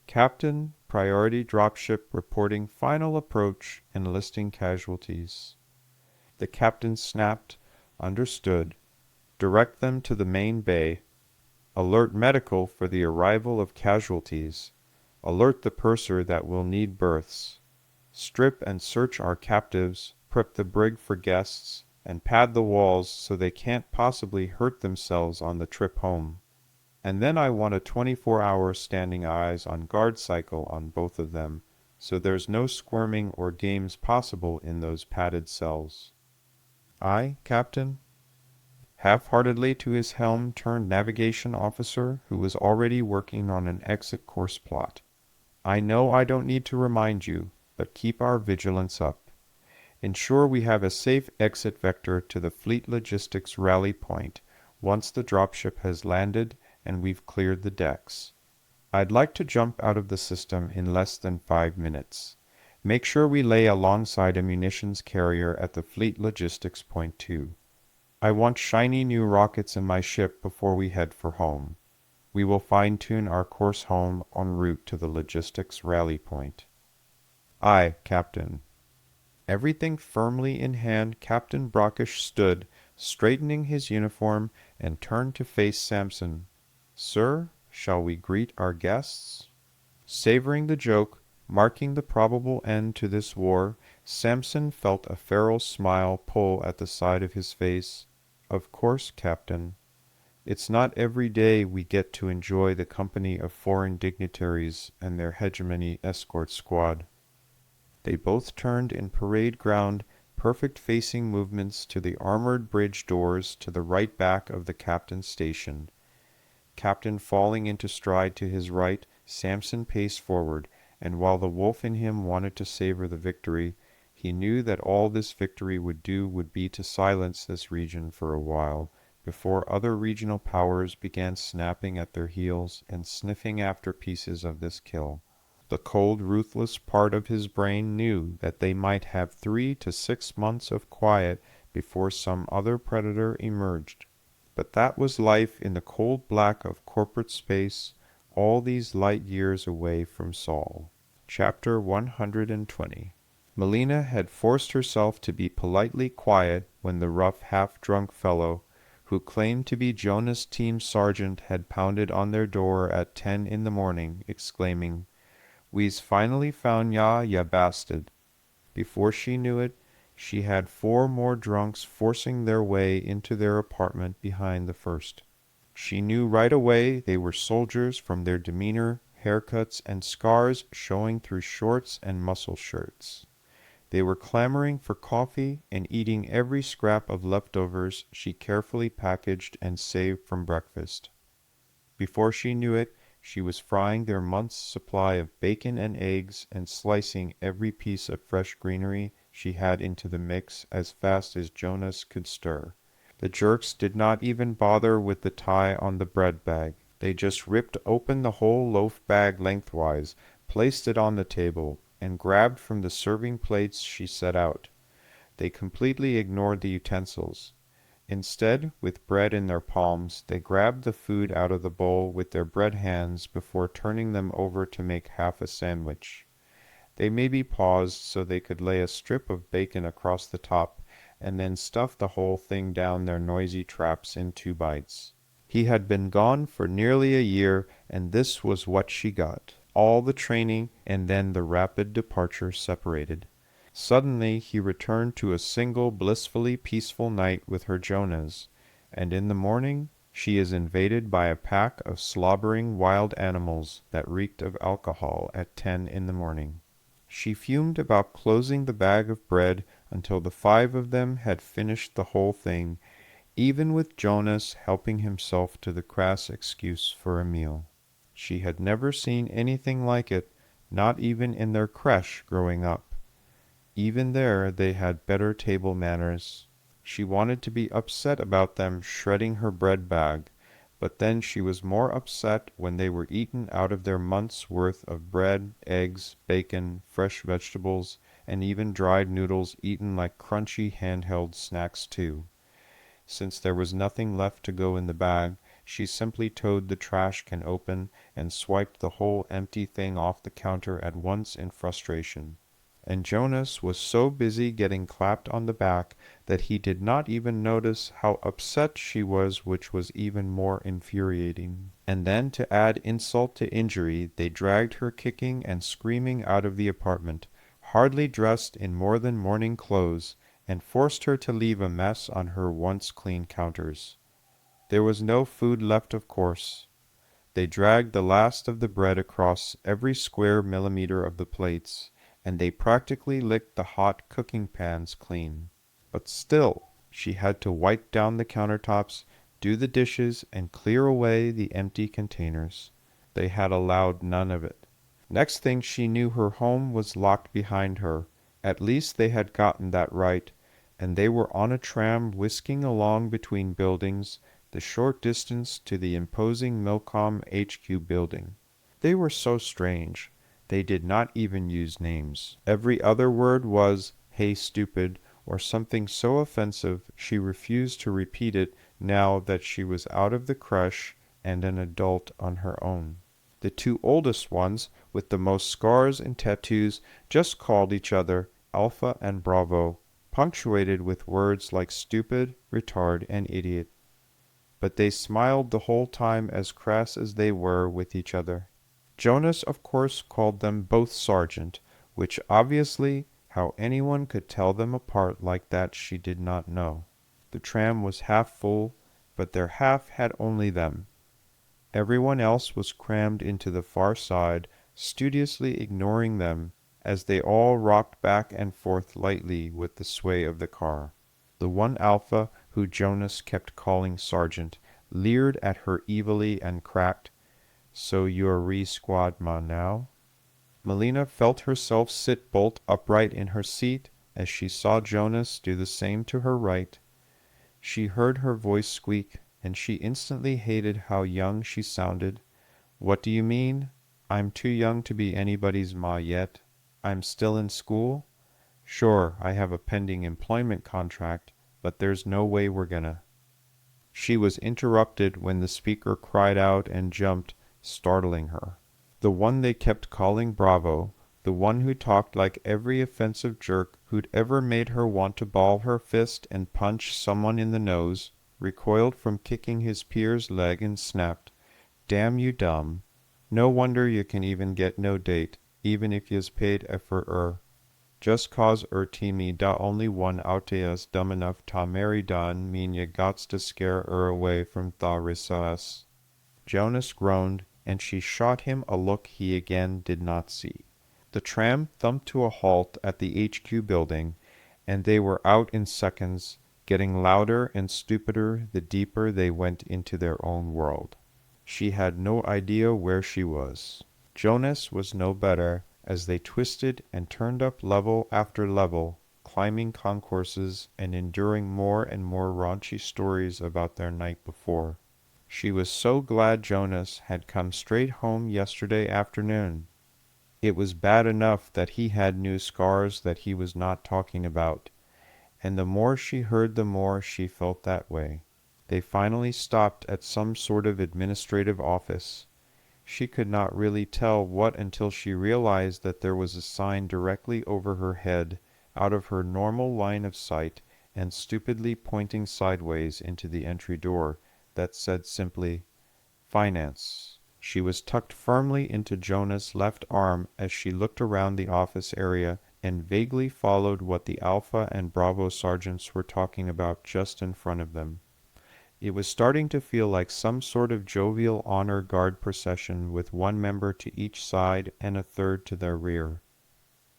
Speaker 2: Captain, priority dropship reporting final approach and listing casualties. The captain snapped, understood. Direct them to the main bay. Alert medical for the arrival of casualties. Alert the purser that we'll need berths. Strip and search our captives, prep the brig for guests, and pad the walls so they can't possibly hurt themselves on the trip home. And then I want a 24-hour standing eyes on guard cycle on both of them, so there's no squirming or games possible in those padded cells. Aye, Captain? Half-heartedly to his helm-turned navigation officer, who was already working on an exit course plot. I know I don't need to remind you, but keep our vigilance up. Ensure we have a safe exit vector to the fleet logistics rally point once the dropship has landed and we've cleared the decks. I'd like to jump out of the system in less than 5 minutes. Make sure we lay alongside a munitions carrier at the fleet logistics point too. I want shiny new rockets in my ship before we head for home. We will fine-tune our course home en route to the logistics rally point. Aye, Captain. Everything firmly in hand, Captain Brockish stood, straightening his uniform, and turned to face Samson. Sir, shall we greet our guests? Savoring the joke, marking the probable end to this war, Samson felt a feral smile pull at the side of his face. Of course, Captain. It's not every day we get to enjoy the company of foreign dignitaries and their hegemony escort squad. They both turned in parade ground, perfect facing movements to the armored bridge doors to the right back of the captain's station. Captain falling into stride to his right, Samson paced forward, and while the wolf in him wanted to savor the victory, he knew that all this victory would do would be to silence this region for a while, before other regional powers began snapping at their heels and sniffing after pieces of this kill. The cold, ruthless part of his brain knew that they might have 3 to 6 months of quiet before some other predator emerged. But that was life in the cold black of corporate space, all these light years away from Saul. Chapter 120. Melina had forced herself to be politely quiet when the rough half-drunk fellow, who claimed to be Jonah's team sergeant, had pounded on their door at 10 in the morning, exclaiming, "We's finally found ya bastard." Before she knew it, she had 4 more drunks forcing their way into their apartment behind the first. She knew right away they were soldiers from their demeanor, haircuts, and scars showing through shorts and muscle shirts. They were clamoring for coffee and eating every scrap of leftovers she carefully packaged and saved from breakfast. Before she knew it, she was frying their month's supply of bacon and eggs and slicing every piece of fresh greenery she had into the mix as fast as Jonas could stir. The jerks did not even bother with the tie on the bread bag. They just ripped open the whole loaf bag lengthwise, placed it on the table, and grabbed from the serving plates she set out. They completely ignored the utensils. Instead, with bread in their palms, they grabbed the food out of the bowl with their bread hands before turning them over to make half a sandwich. They maybe paused so they could lay a strip of bacon across the top, and then stuff the whole thing down their noisy traps in 2 bites. He had been gone for nearly a year, and this was what she got. All the training, and then the rapid departure separated. Suddenly he returned to a single blissfully peaceful night with her Jonas, and in the morning she is invaded by a pack of slobbering wild animals that reeked of alcohol at 10 in the morning. She fumed about closing the bag of bread until the 5 of them had finished the whole thing, even with Jonas helping himself to the crass excuse for a meal. She had never seen anything like it, not even in their creche growing up. Even there they had better table manners. She wanted to be upset about them shredding her bread bag, but then she was more upset when they were eaten out of their month's worth of bread, eggs, bacon, fresh vegetables, and even dried noodles eaten like crunchy handheld snacks too. Since there was nothing left to go in the bag, She simply towed the trash can open and swiped the whole empty thing off the counter at once in frustration. And Jonas was so busy getting clapped on the back that he did not even notice how upset she was, which was even more infuriating. And then, to add insult to injury, they dragged her kicking and screaming out of the apartment, hardly dressed in more than morning clothes, and forced her to leave a mess on her once clean counters. There was no food left, of course. They dragged the last of the bread across every square millimeter of the plates, and they practically licked the hot cooking pans clean. But still, she had to wipe down the countertops, do the dishes, and clear away the empty containers. They had allowed none of it. Next thing she knew, her home was locked behind her. At least they had gotten that right, and they were on a tram whisking along between buildings, the short distance to the imposing Milcom HQ building. They were so strange. They did not even use names. Every other word was, "Hey, stupid," or something so offensive she refused to repeat it now that she was out of the creche and an adult on her own. The two oldest ones, with the most scars and tattoos, just called each other Alpha and Bravo, punctuated with words like stupid, retard, and idiot. But they smiled the whole time, as crass as they were with each other. Jonas, of course, called them both Sergeant, which obviously how anyone could tell them apart like that she did not know. The tram was half full, but their half had only them. Everyone else was crammed into the far side, studiously ignoring them, as they all rocked back and forth lightly with the sway of the car. The one Alpha, who Jonas kept calling Sergeant, leered at her evilly and cracked, "So you're re-squadma now?" Melina felt herself sit bolt upright in her seat as she saw Jonas do the same to her right. She heard her voice squeak, and she instantly hated how young she sounded. "What do you mean? I'm too young to be anybody's ma yet. I'm still in school? Sure, I have a pending employment contract, but there's no way we're gonna—" She was interrupted when the speaker cried out and jumped, startling her. The one they kept calling Bravo, the one who talked like every offensive jerk who'd ever made her want to ball her fist and punch someone in the nose, recoiled from kicking his peer's leg and snapped, "Damn you dumb. No wonder you can even get no date, even if yous paid for Just cause teamy da only one outaeus dumb enough ta marry done mean ye gots to scare away from tha recess." Jonas groaned, and she shot him a look he again did not see. The tram thumped to a halt at the HQ building, and they were out in seconds, getting louder and stupider the deeper they went into their own world. She had no idea where she was. Jonas was no better, as they twisted and turned up level after level, climbing concourses and enduring more and more raunchy stories about their night before. She was so glad Jonas had come straight home yesterday afternoon. It was bad enough that he had new scars that he was not talking about, and the more she heard the more she felt that way. They finally stopped at some sort of administrative office. She could not really tell what until she realized that there was a sign directly over her head, out of her normal line of sight, and stupidly pointing sideways into the entry door, that said simply, "Finance." She was tucked firmly into Jonah's left arm as she looked around the office area and vaguely followed what the Alpha and Bravo sergeants were talking about just in front of them. It was starting to feel like some sort of jovial honor guard procession with one member to each side and a third to their rear.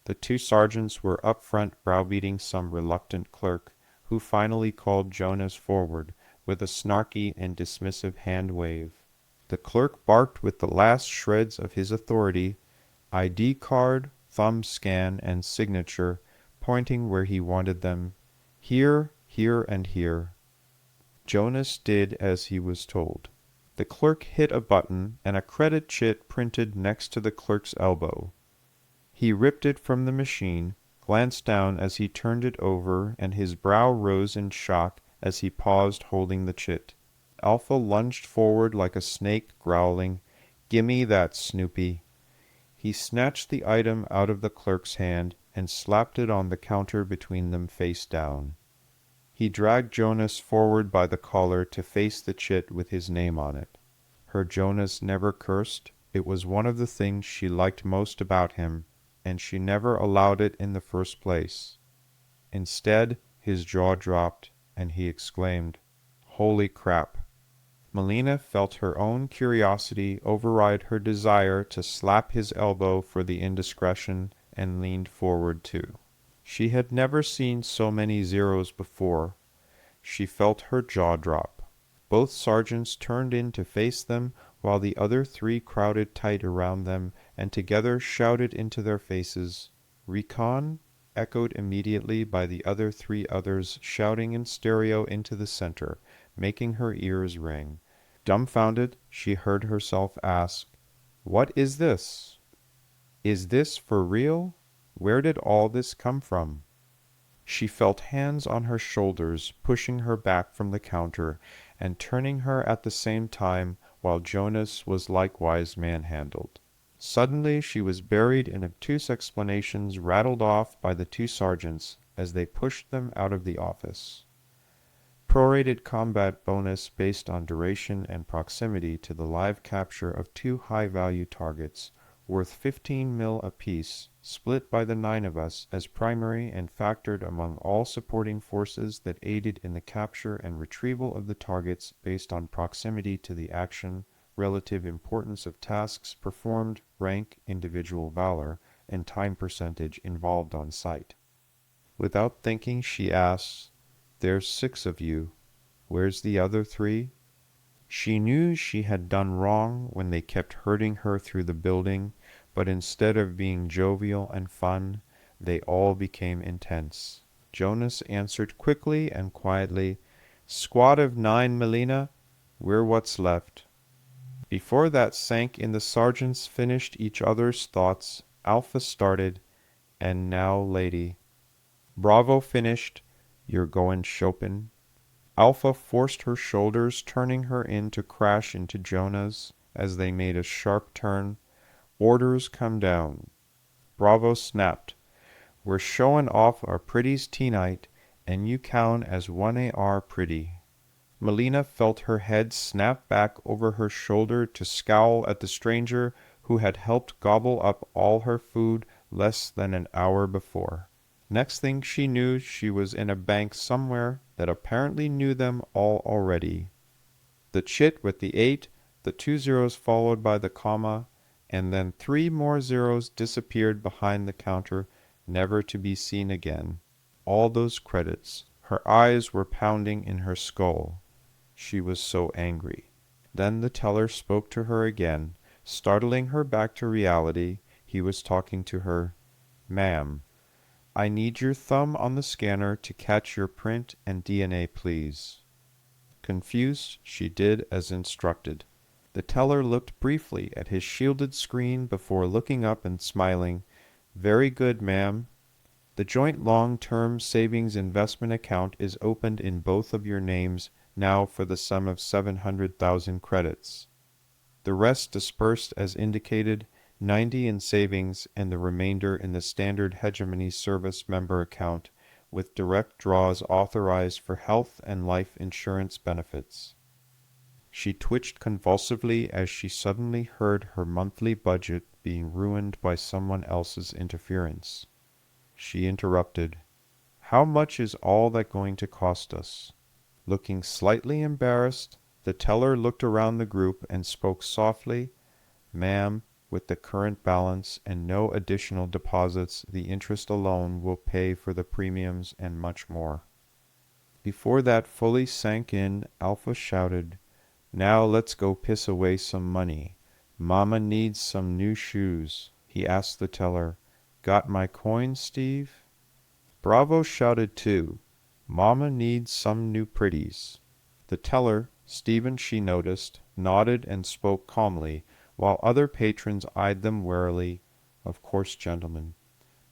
Speaker 2: The two sergeants were up front browbeating some reluctant clerk, who finally called Jonas forward with a snarky and dismissive hand wave. The clerk barked with the last shreds of his authority, ID card, thumb scan, and signature, pointing where he wanted them, here, here, and here. Jonas did as he was told. The clerk hit a button, and a credit chit printed next to the clerk's elbow. He ripped it from the machine, glanced down as he turned it over, and his brow rose in shock as he paused holding the chit. Alpha lunged forward like a snake, growling, "Gimme that, Snoopy." He snatched the item out of the clerk's hand and slapped it on the counter between them face down. He dragged Jonas forward by the collar to face the chit with his name on it. Her Jonas never cursed. It was one of the things she liked most about him, and she never allowed it in the first place. Instead, his jaw dropped, and he exclaimed, "Holy crap!" Melina felt her own curiosity override her desire to slap his elbow for the indiscretion and leaned forward too. She had never seen so many zeros before. She felt her jaw drop. Both sergeants turned in to face them, while the other three crowded tight around them and together shouted into their faces. "Recon?" echoed immediately by the other three others shouting in stereo into the center, making her ears ring. Dumbfounded, she heard herself ask, "What is this? Is this for real? Where did all this come from?" She felt hands on her shoulders, pushing her back from the counter and turning her at the same time, while Jonas was likewise manhandled. Suddenly she was buried in obtuse explanations rattled off by the two sergeants as they pushed them out of the office. Prorated combat bonus based on duration and proximity to the live capture of 2 high-value targets, worth 15 mil apiece, split by the 9 of us as primary and factored among all supporting forces that aided in the capture and retrieval of the targets based on proximity to the action, relative importance of tasks performed, rank, individual valor, and time percentage involved on site. Without thinking, she asked, "There's 6 of you. Where's the other 3? She knew she had done wrong when they kept herding her through the building, but instead of being jovial and fun, they all became intense. Jonas answered quickly and quietly, "Squad of 9, Melina. We're what's left." Before that sank in the sergeants finished each other's thoughts, Alpha started, "And now, lady." Bravo finished, "You're goin' Chopin." Alpha forced her shoulders, turning her in to crash into Jonas as they made a sharp turn. "Orders come down." Bravo snapped, "We're showin' off our pretties tonight, and you count as 1AR pretty." Melina felt her head snap back over her shoulder to scowl at the stranger who had helped gobble up all her food less than an hour before. Next thing she knew, she was in a bank somewhere that apparently knew them all already. The chit with the 8, the 2 zeros followed by the comma, and then 3 more zeros disappeared behind the counter, never to be seen again. All those credits. Her eyes were pounding in her skull. She was so angry. Then the teller spoke to her again, startling her back to reality. He was talking to her. "Ma'am, I need your thumb on the scanner to catch your print and DNA, please." Confused, she did as instructed. The teller looked briefly at his shielded screen before looking up and smiling. "Very good, ma'am. The joint long-term savings investment account is opened in both of your names now for the sum of 700,000 credits. The rest dispersed as indicated, 90 in savings and the remainder in the standard Hegemony Service member account, with direct draws authorized for health and life insurance benefits." She twitched convulsively as she suddenly heard her monthly budget being ruined by someone else's interference. She interrupted, "How much is all that going to cost us?" Looking slightly embarrassed, the teller looked around the group and spoke softly, "Ma'am, with the current balance and no additional deposits, the interest alone will pay for the premiums and much more." Before that fully sank in, Alpha shouted, "Now let's go piss away some money. Mama needs some new shoes." He asked the teller, "Got my coins, Steve?" Bravo shouted too, "Mama needs some new pretties." The teller, Stephen she noticed, nodded and spoke calmly, while other patrons eyed them warily. "Of course, gentlemen."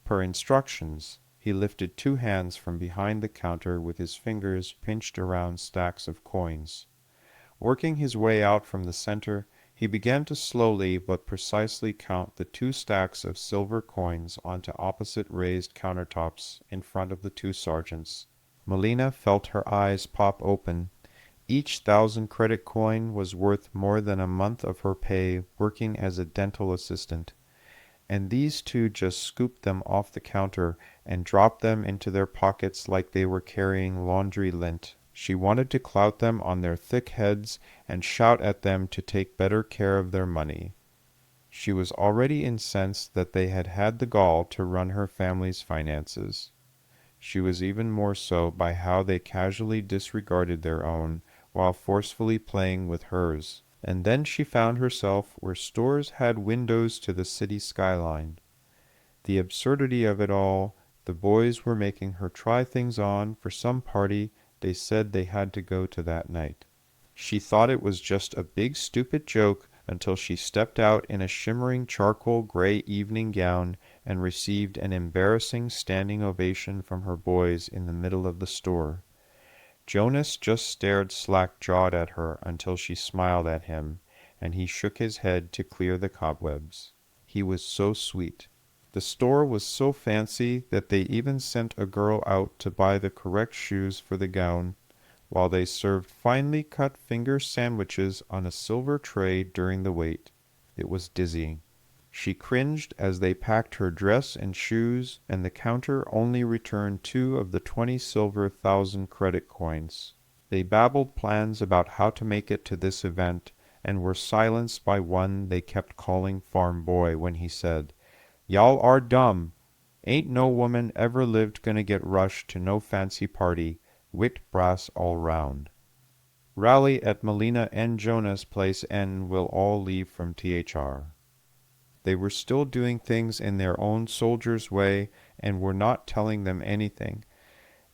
Speaker 2: Per instructions, he lifted 2 hands from behind the counter with his fingers pinched around stacks of coins. Working his way out from the center, he began to slowly but precisely count the 2 stacks of silver coins onto opposite raised countertops in front of the 2 sergeants. Melina felt her eyes pop open. Each 1,000 credit coin was worth more than a month of her pay working as a dental assistant, and these 2 just scooped them off the counter and dropped them into their pockets like they were carrying laundry lint. She wanted to clout them on their thick heads and shout at them to take better care of their money. She was already incensed that they had had the gall to run her family's finances. She was even more so by how they casually disregarded their own while forcefully playing with hers. And then she found herself where stores had windows to the city skyline. The absurdity of it all, the boys were making her try things on for some party they said they had to go to that night. She thought it was just a big stupid joke until she stepped out in a shimmering charcoal gray evening gown and received an embarrassing standing ovation from her boys in the middle of the store. Jonas just stared slack-jawed at her until she smiled at him, and he shook his head to clear the cobwebs. He was so sweet. The store was so fancy that they even sent a girl out to buy the correct shoes for the gown, while they served finely cut finger sandwiches on a silver tray during the wait. It was dizzying. She cringed as they packed her dress and shoes, and the counter only returned 2 of the 20 silver 1,000 credit coins. They babbled plans about how to make it to this event, and were silenced by one they kept calling Farm Boy when he said, "Y'all are dumb. Ain't no woman ever lived gonna get rushed to no fancy party. Wit brass all round. Rally at Melina and Jonas' place and we'll all leave from THR." They were still doing things in their own soldiers' way and were not telling them anything.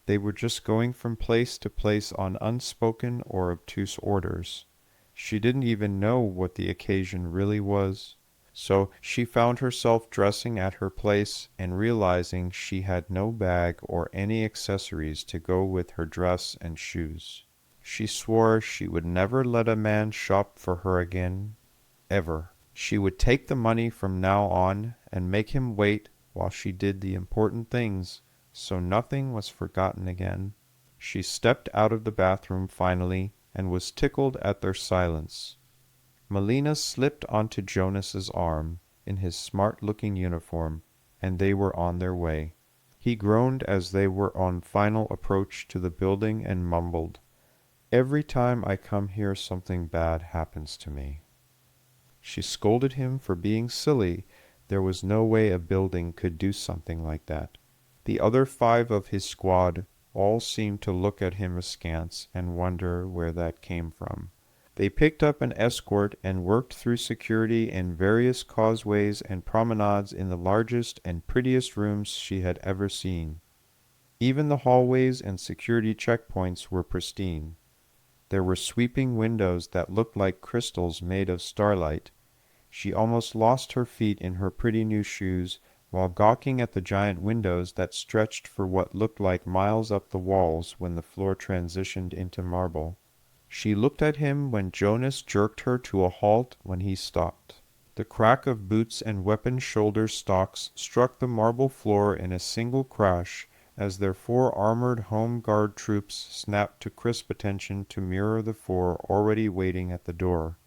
Speaker 2: They were just going from place to place on unspoken or obtuse orders. She didn't even know what the occasion really was. So she found herself dressing at her place and realizing she had no bag or any accessories to go with her dress and shoes. She swore she would never let a man shop for her again, ever. She would take the money from now on and make him wait while she did the important things, so nothing was forgotten again. She stepped out of the bathroom finally and was tickled at their silence. Melina slipped onto Jonas's arm in his smart-looking uniform, and they were on their way. He groaned as they were on final approach to the building and mumbled, "Every time I come here something bad happens to me." She scolded him for being silly. There was no way a building could do something like that. The other 5 of his squad all seemed to look at him askance and wonder where that came from. They picked up an escort and worked through security in various causeways and promenades in the largest and prettiest rooms she had ever seen. Even the hallways and security checkpoints were pristine. There were sweeping windows that looked like crystals made of starlight. She almost lost her feet in her pretty new shoes while gawking at the giant windows that stretched for what looked like miles up the walls when the floor transitioned into marble. She looked at him when Jonas jerked her to a halt when he stopped. The crack of boots and weapon shoulder stocks struck the marble floor in a single crash as their 4 armored home guard troops snapped to crisp attention to mirror the 4 already waiting at the door.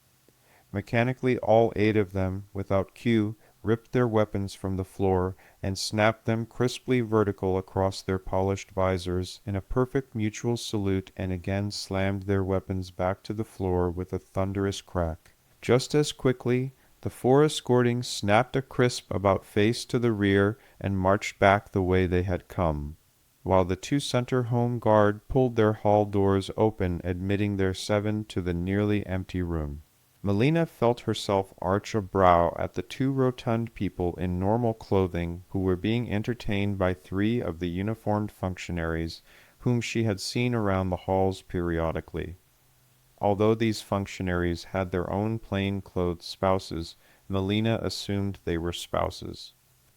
Speaker 2: Mechanically all 8 of them, without cue, ripped their weapons from the floor and snapped them crisply vertical across their polished visors in a perfect mutual salute, and again slammed their weapons back to the floor with a thunderous crack. Just as quickly, the 4 escorting snapped a crisp about face to the rear and marched back the way they had come, while the 2 center home guard pulled their hall doors open, admitting their 7 to the nearly empty room. Melina felt herself arch a brow at the 2 rotund people in normal clothing who were being entertained by 3 of the uniformed functionaries whom she had seen around the halls periodically. Although these functionaries had their own plain-clothed spouses, Melina assumed they were spouses.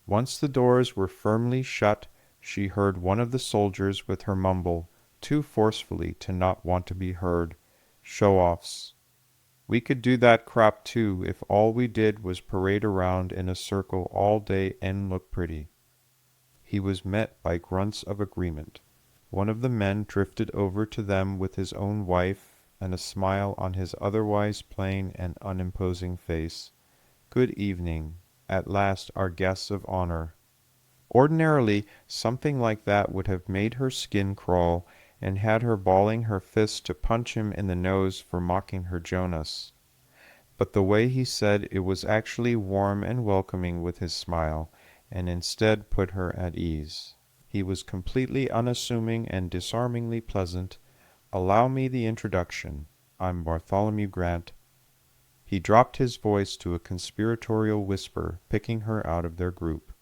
Speaker 2: Once the doors were firmly shut, she heard one of the soldiers with her mumble, too forcefully to not want to be heard, Show-offs. We could do that crap too if all we did was parade around in a circle all day and look pretty. He was met by grunts of agreement. One of the men drifted over to them with his own wife and a smile on his otherwise plain and unimposing face. Good evening. At last our guests of honor. Ordinarily, something like that would have made her skin crawl and had her balling her fists to punch him in the nose for mocking her Jonas. But the way he said it was actually warm and welcoming with his smile, and instead put her at ease. He was completely unassuming and disarmingly pleasant. Allow me the introduction. I'm Bartholomew Grant. He dropped his voice to a conspiratorial whisper, picking her out of their group.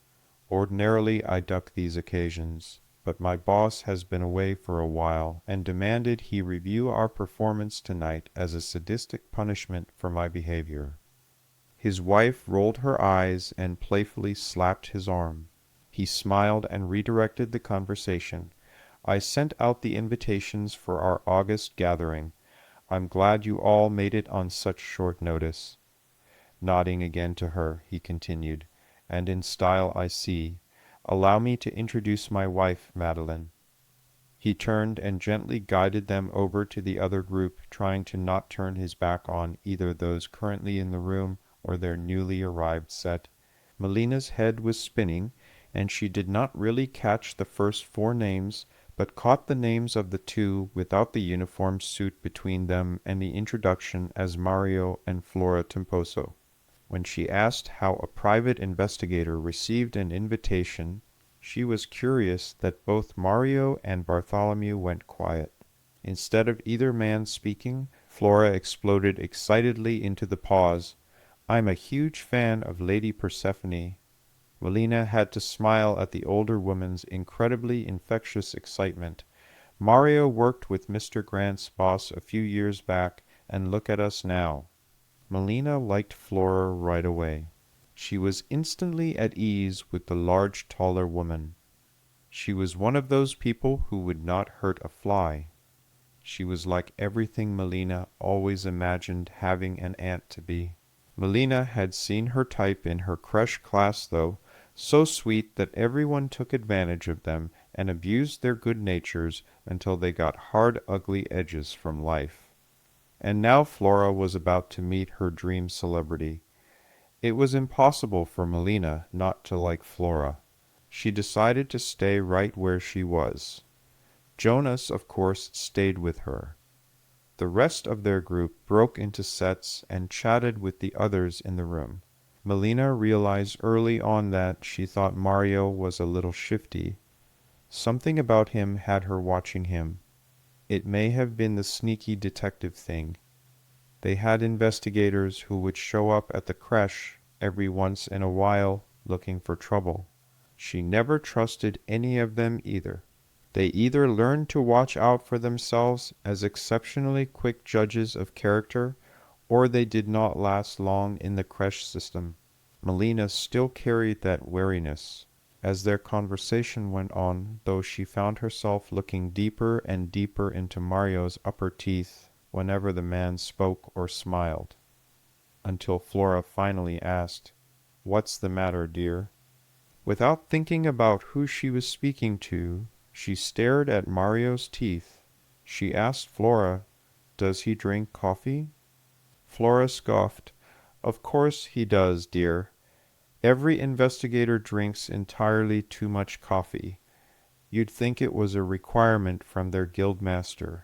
Speaker 2: Ordinarily I duck these occasions, but my boss has been away for a while and demanded he review our performance tonight as a sadistic punishment for my behavior. His wife rolled her eyes and playfully slapped his arm. He smiled and redirected the conversation. I sent out the invitations for our August gathering. I'm glad you all made it on such short notice. Nodding again to her, he continued, and in style I see. Allow me to introduce my wife, Madeline. He turned and gently guided them over to the other group, trying to not turn his back on either those currently in the room or their newly arrived set. Melina's head was spinning, and she did not really catch the first 4 names, but caught the names of the 2 without the uniform suit between them and the introduction as Mario and Flora Temposo. When she asked how a private investigator received an invitation, she was curious that both Mario and Bartholomew went quiet. Instead of either man speaking, Flora exploded excitedly into the pause. I'm a huge fan of Lady Persephone. Melina had to smile at the older woman's incredibly infectious excitement. Mario worked with Mr. Grant's boss a few years back, and look at us now. Melina liked Flora right away. She was instantly at ease with the large, taller woman. She was one of those people who would not hurt a fly. She was like everything Melina always imagined having an aunt to be. Melina had seen her type in her creche class, though, so sweet that everyone took advantage of them and abused their good natures until they got hard, ugly edges from life. And now Flora was about to meet her dream celebrity. It was impossible for Melina not to like Flora. She decided to stay right where she was. Jonas, of course, stayed with her. The rest of their group broke into sets and chatted with the others in the room. Melina realized early on that she thought Mario was a little shifty. Something about him had her watching him. It may have been the sneaky detective thing. They had investigators who would show up at the creche every once in a while looking for trouble. She never trusted any of them either. They either learned to watch out for themselves as exceptionally quick judges of character, or they did not last long in the creche system. Melina still carried that wariness. As their conversation went on, though, she found herself looking deeper and deeper into Mario's upper teeth whenever the man spoke or smiled, until Flora finally asked, "What's the matter, dear?" Without thinking about who she was speaking to, she stared at Mario's teeth. She asked Flora, "Does he drink coffee?" Flora scoffed. "Of course he does, dear. Every investigator drinks entirely too much coffee. You'd think it was a requirement from their guildmaster."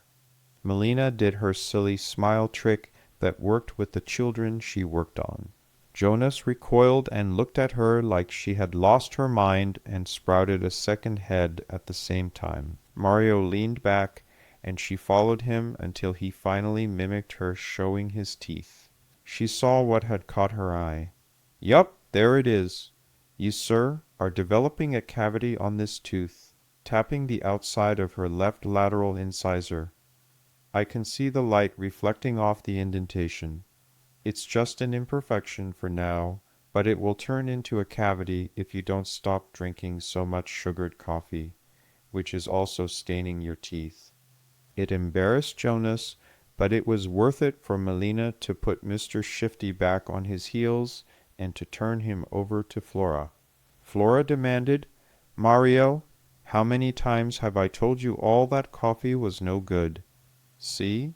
Speaker 2: Melina did her silly smile trick that worked with the children she worked on. Jonas recoiled and looked at her like she had lost her mind and sprouted a second head at the same time. Mario leaned back, and she followed him until he finally mimicked her showing his teeth. She saw what had caught her eye. "Yup, there it is. You, sir, are developing a cavity on this tooth," tapping the outside of her left lateral incisor. "I can see the light reflecting off the indentation. It's just an imperfection for now, but it will turn into a cavity if you don't stop drinking so much sugared coffee, which is also staining your teeth." It embarrassed Jonas, but it was worth it for Melina to put Mr. Shifty back on his heels and to turn him over to Flora. Flora demanded, "Mario, how many times have I told you all that coffee was no good? See,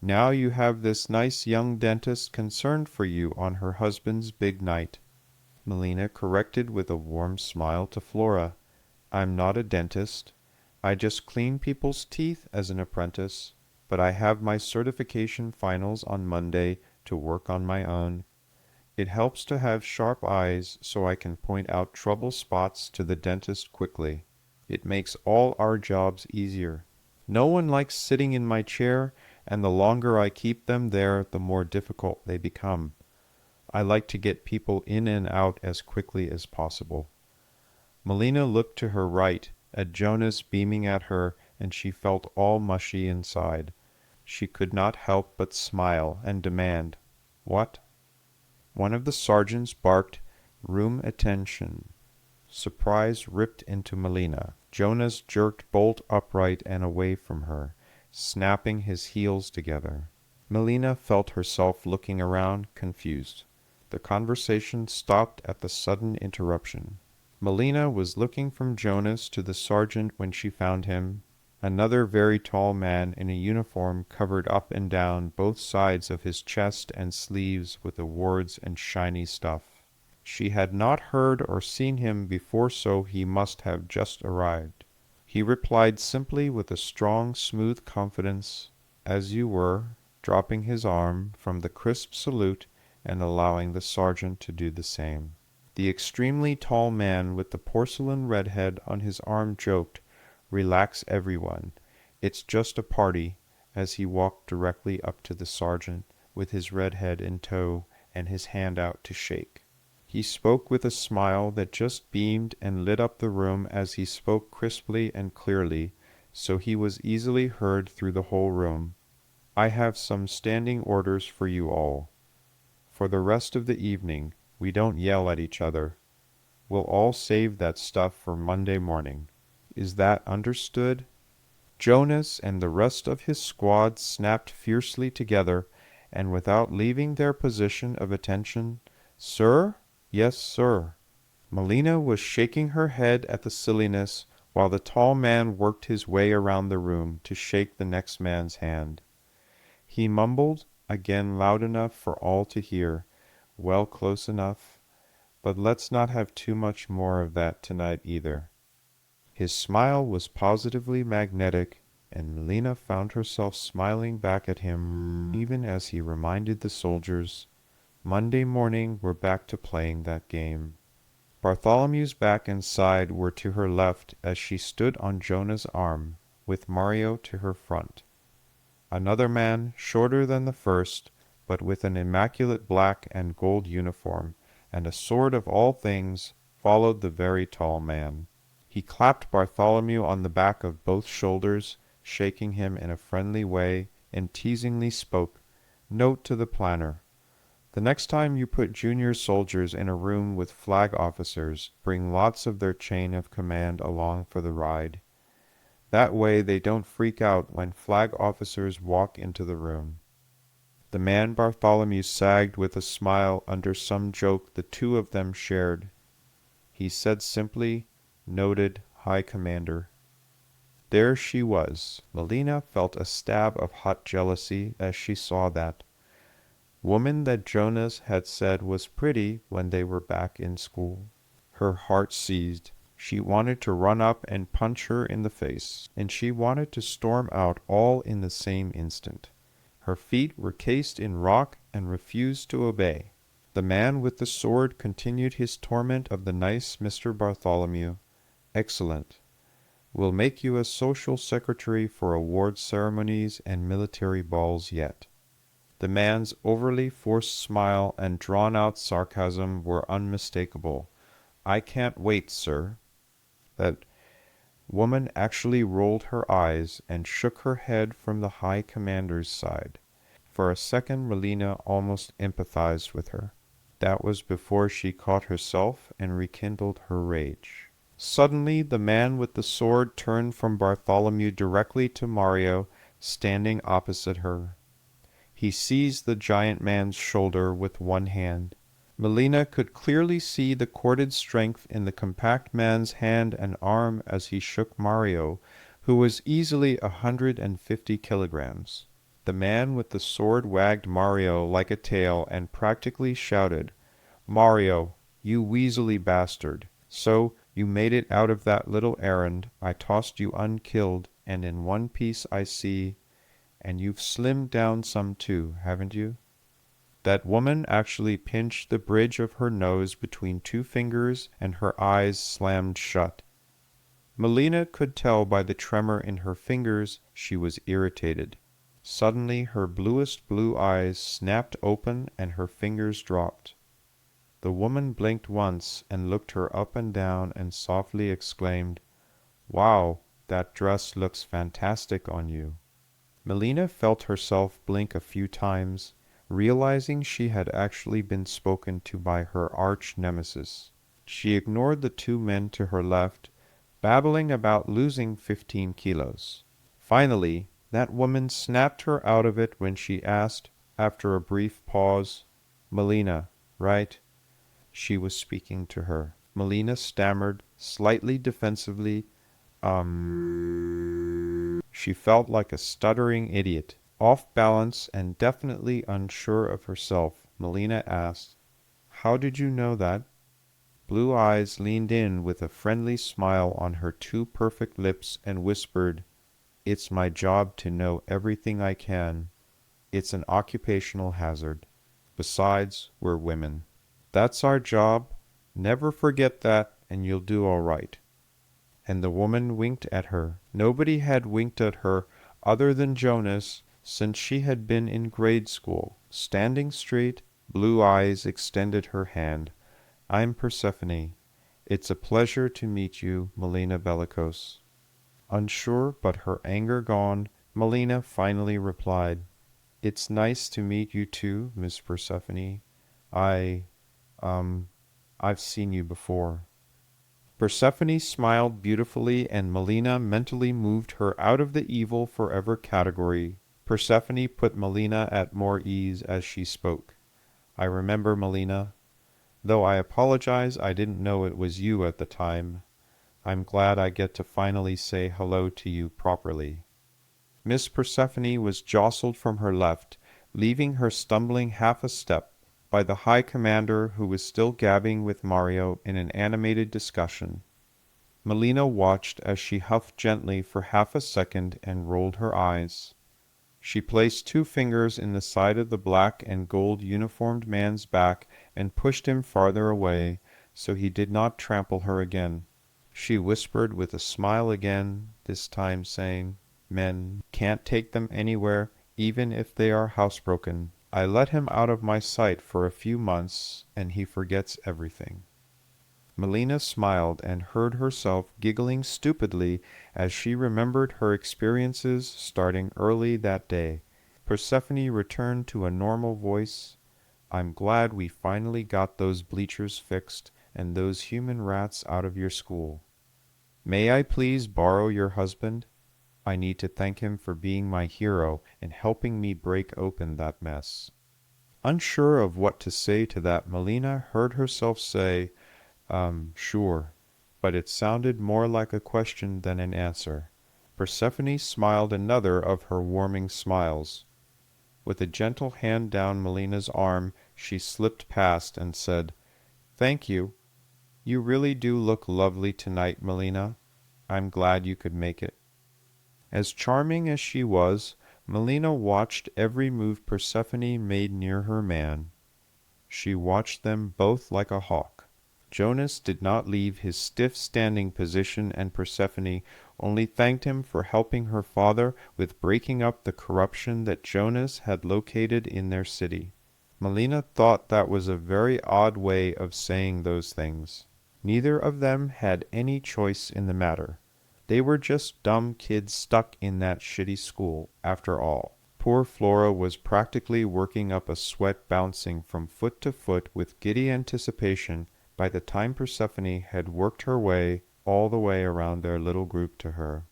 Speaker 2: now you have this nice young dentist concerned for you on her husband's big night." Melina corrected with a warm smile to Flora, "I'm not a dentist. I just clean people's teeth as an apprentice, but I have my certification finals on Monday to work on my own. It helps to have sharp eyes so I can point out trouble spots to the dentist quickly. It makes all our jobs easier. No one likes sitting in my chair, and the longer I keep them there, the more difficult they become. I like to get people in and out as quickly as possible." Melina looked to her right, at Jonas beaming at her, and she felt all mushy inside. She could not help but smile and demand, "What?" One of the sergeants barked, "Room attention." Surprise ripped into Melina. Jonas jerked bolt upright and away from her, snapping his heels together. Melina felt herself looking around, confused. The conversation stopped at the sudden interruption. Melina was looking from Jonas to the sergeant when she found him. Another very tall man in a uniform covered up and down both sides of his chest and sleeves with awards and shiny stuff. She had not heard or seen him before, so he must have just arrived. He replied simply with a strong, smooth confidence, "As you were," dropping his arm from the crisp salute and allowing the sergeant to do the same. The extremely tall man with the porcelain redhead on his arm joked, "Relax, everyone. It's just a party," as he walked directly up to the sergeant, with his redhead in tow and his hand out to shake. He spoke with a smile that just beamed and lit up the room as he spoke crisply and clearly, so he was easily heard through the whole room. "I have some standing orders for you all. For the rest of the evening, we don't yell at each other. We'll all save that stuff for Monday morning. Is that understood?" Jonas and the rest of his squad snapped fiercely together, and without leaving their position of attention, "Sir? Yes, sir." Melina was shaking her head at the silliness, while the tall man worked his way around the room to shake the next man's hand. He mumbled, again loud enough for all to hear, "Well, close enough, but let's not have too much more of that tonight either." His smile was positively magnetic, and Melina found herself smiling back at him even as he reminded the soldiers, "Monday morning we're back to playing that game." Bartholomew's back and side were to her left as she stood on Jonah's arm, with Mario to her front. Another man, shorter than the first, but with an immaculate black and gold uniform, and a sword of all things, followed the very tall man. He clapped Bartholomew on the back of both shoulders, shaking him in a friendly way, and teasingly spoke, "Note to the planner. The next time you put junior soldiers in a room with flag officers, bring lots of their chain of command along for the ride. That way they don't freak out when flag officers walk into the room." The man Bartholomew sagged with a smile under some joke the two of them shared. He said simply, "Noted, High Commander." There she was. Melina felt a stab of hot jealousy as she saw that. Woman that Jonas had said was pretty when they were back in school. Her heart seized. She wanted to run up and punch her in the face, and she wanted to storm out all in the same instant. Her feet were cased in rock and refused to obey. The man with the sword continued his torment of the nice Mr. Bartholomew. "Excellent. We'll make you a social secretary for award ceremonies and military balls yet." The man's overly forced smile and drawn-out sarcasm were unmistakable. "I can't wait, sir." That woman actually rolled her eyes and shook her head from the High Commander's side. For a second Melina almost empathized with her. That was before she caught herself and rekindled her rage. Suddenly the man with the sword turned from Bartholomew directly to Mario, standing opposite her. He seized the giant man's shoulder with one hand. Melina could clearly see the corded strength in the compact man's hand and arm as he shook Mario, who was easily 150 kilograms. The man with the sword wagged Mario like a tail and practically shouted, "Mario, you weaselly bastard! So you made it out of that little errand. I tossed you unkilled, and in one piece I see, and you've slimmed down some too, haven't you?" That woman actually pinched the bridge of her nose between two fingers, and her eyes slammed shut. Melina could tell by the tremor in her fingers she was irritated. Suddenly her bluest blue eyes snapped open and her fingers dropped. The woman blinked once and looked her up and down and softly exclaimed, "Wow, that dress looks fantastic on you." Melina felt herself blink a few times, realizing she had actually been spoken to by her arch-nemesis. She ignored the two men to her left, babbling about losing 15 kilos. Finally, that woman snapped her out of it when she asked, after a brief pause, "Melina, right?" She was speaking to her. Melina stammered, slightly defensively, She felt like a stuttering idiot. Off balance and definitely unsure of herself, Melina asked, "How did you know that?" Blue Eyes leaned in with a friendly smile on her two perfect lips and whispered, "It's my job to know everything I can. It's an occupational hazard. Besides, we're women. That's our job. Never forget that, and you'll do all right." And the woman winked at her. Nobody had winked at her other than Jonas since she had been in grade school. Standing straight, Blue Eyes extended her hand. "I'm Persephone. It's a pleasure to meet you, Melina Bellicose." Unsure, but her anger gone, Melina finally replied, "It's nice to meet you too, Miss Persephone. I've seen you before." Persephone smiled beautifully, and Melina mentally moved her out of the evil forever category. Persephone put Melina at more ease as she spoke. "I remember, Melina. Though I apologize I didn't know it was you at the time. I'm glad I get to finally say hello to you properly." Miss Persephone was jostled from her left, leaving her stumbling half a step, by the High Commander, who was still gabbing with Mario in an animated discussion. Melina watched as she huffed gently for half a second and rolled her eyes. She placed two fingers in the side of the black and gold uniformed man's back and pushed him farther away, so he did not trample her again. She whispered with a smile again, this time saying, "Men can't take them anywhere, even if they are housebroken. I let him out of my sight for a few months, and he forgets everything." Melina smiled and heard herself giggling stupidly as she remembered her experiences starting early that day. Persephone returned to a normal voice. "I'm glad we finally got those bleachers fixed and those human rats out of your school. May I please borrow your husband? I need to thank him for being my hero and helping me break open that mess." Unsure of what to say to that, Melina heard herself say, "Sure," but it sounded more like a question than an answer. Persephone smiled another of her warming smiles. With a gentle hand down Melina's arm, she slipped past and said, "Thank you. You really do look lovely tonight, Melina. I'm glad you could make it." As charming as she was, Melina watched every move Persephone made near her man. She watched them both like a hawk. Jonas did not leave his stiff standing position, and Persephone only thanked him for helping her father with breaking up the corruption that Jonas had located in their city. Melina thought that was a very odd way of saying those things. Neither of them had any choice in the matter. They were just dumb kids stuck in that shitty school, after all. Poor Flora was practically working up a sweat bouncing from foot to foot with giddy anticipation by the time Persephone had worked her way all the way around their little group to her.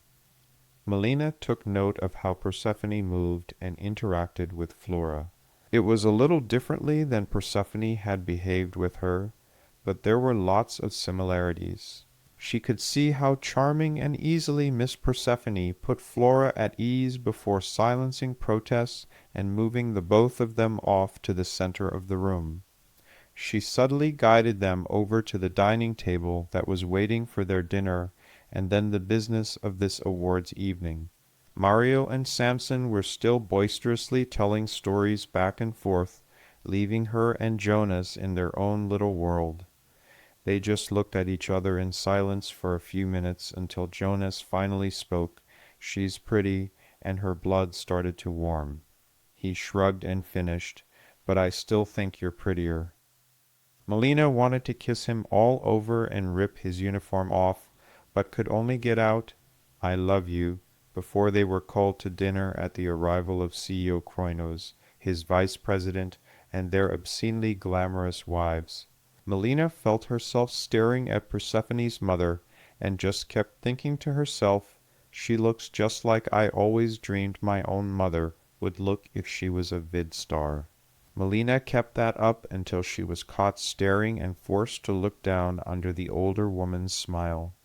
Speaker 2: Melina took note of how Persephone moved and interacted with Flora. It was a little differently than Persephone had behaved with her, but there were lots of similarities. She could see how charming and easily Miss Persephone put Flora at ease before silencing protests and moving the both of them off to the center of the room. She subtly guided them over to the dining table that was waiting for their dinner and then the business of this awards evening. Mario and Samson were still boisterously telling stories back and forth, leaving her and Jonas in their own little world. They just looked at each other in silence for a few minutes until Jonas finally spoke. "She's pretty," and her blood started to warm. He shrugged and finished, "But I still think you're prettier." Melina wanted to kiss him all over and rip his uniform off, but could only get out, "I love you," before they were called to dinner at the arrival of CEO Kroinos, his vice president, and their obscenely glamorous wives. Melina felt herself staring at Persephone's mother, and just kept thinking to herself, "She looks just like I always dreamed my own mother would look if she was a vid star." Melina kept that up until she was caught staring and forced to look down under the older woman's smile.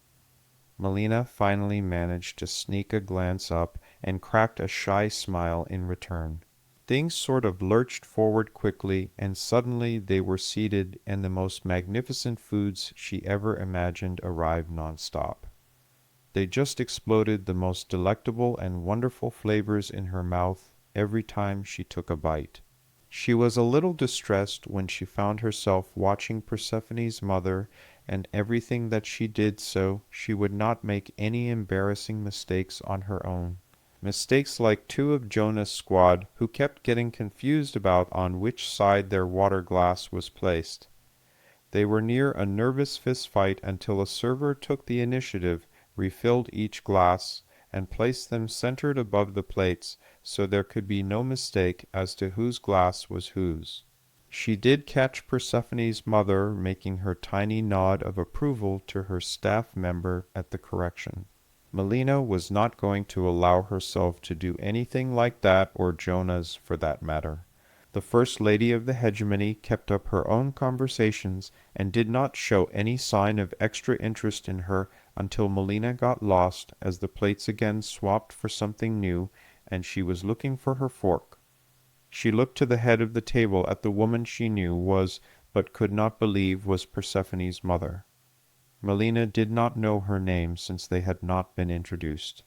Speaker 2: Melina finally managed to sneak a glance up and cracked a shy smile in return. Things sort of lurched forward quickly, and suddenly they were seated, and the most magnificent foods she ever imagined arrived nonstop. They just exploded the most delectable and wonderful flavors in her mouth every time she took a bite. She was a little distressed when she found herself watching Persephone's mother, and everything that she did so she would not make any embarrassing mistakes on her own. Mistakes like two of Jonah's squad who kept getting confused about on which side their water glass was placed. They were near a nervous fist fight until a server took the initiative, refilled each glass, and placed them centered above the plates so there could be no mistake as to whose glass was whose. She did catch Persephone's mother making her tiny nod of approval to her staff member at the correction. Melina was not going to allow herself to do anything like that, or Jonah's for that matter. The First Lady of the Hegemony kept up her own conversations and did not show any sign of extra interest in her until Melina got lost as the plates again swapped for something new and she was looking for her fork. She looked to the head of the table at the woman she knew was, but could not believe was Persephone's mother. Melina did not know her name since they had not been introduced.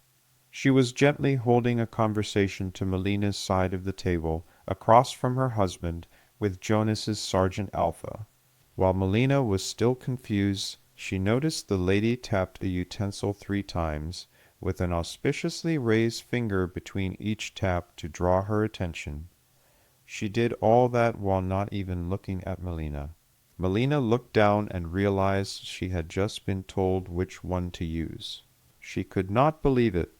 Speaker 2: She was gently holding a conversation to Melina's side of the table, across from her husband, with Jonas's Sergeant Alpha. While Melina was still confused, she noticed the lady tapped a utensil 3 times, with an auspiciously raised finger between each tap to draw her attention. She did all that while not even looking at Melina. Melina looked down and realized she had just been told which one to use. She could not believe it.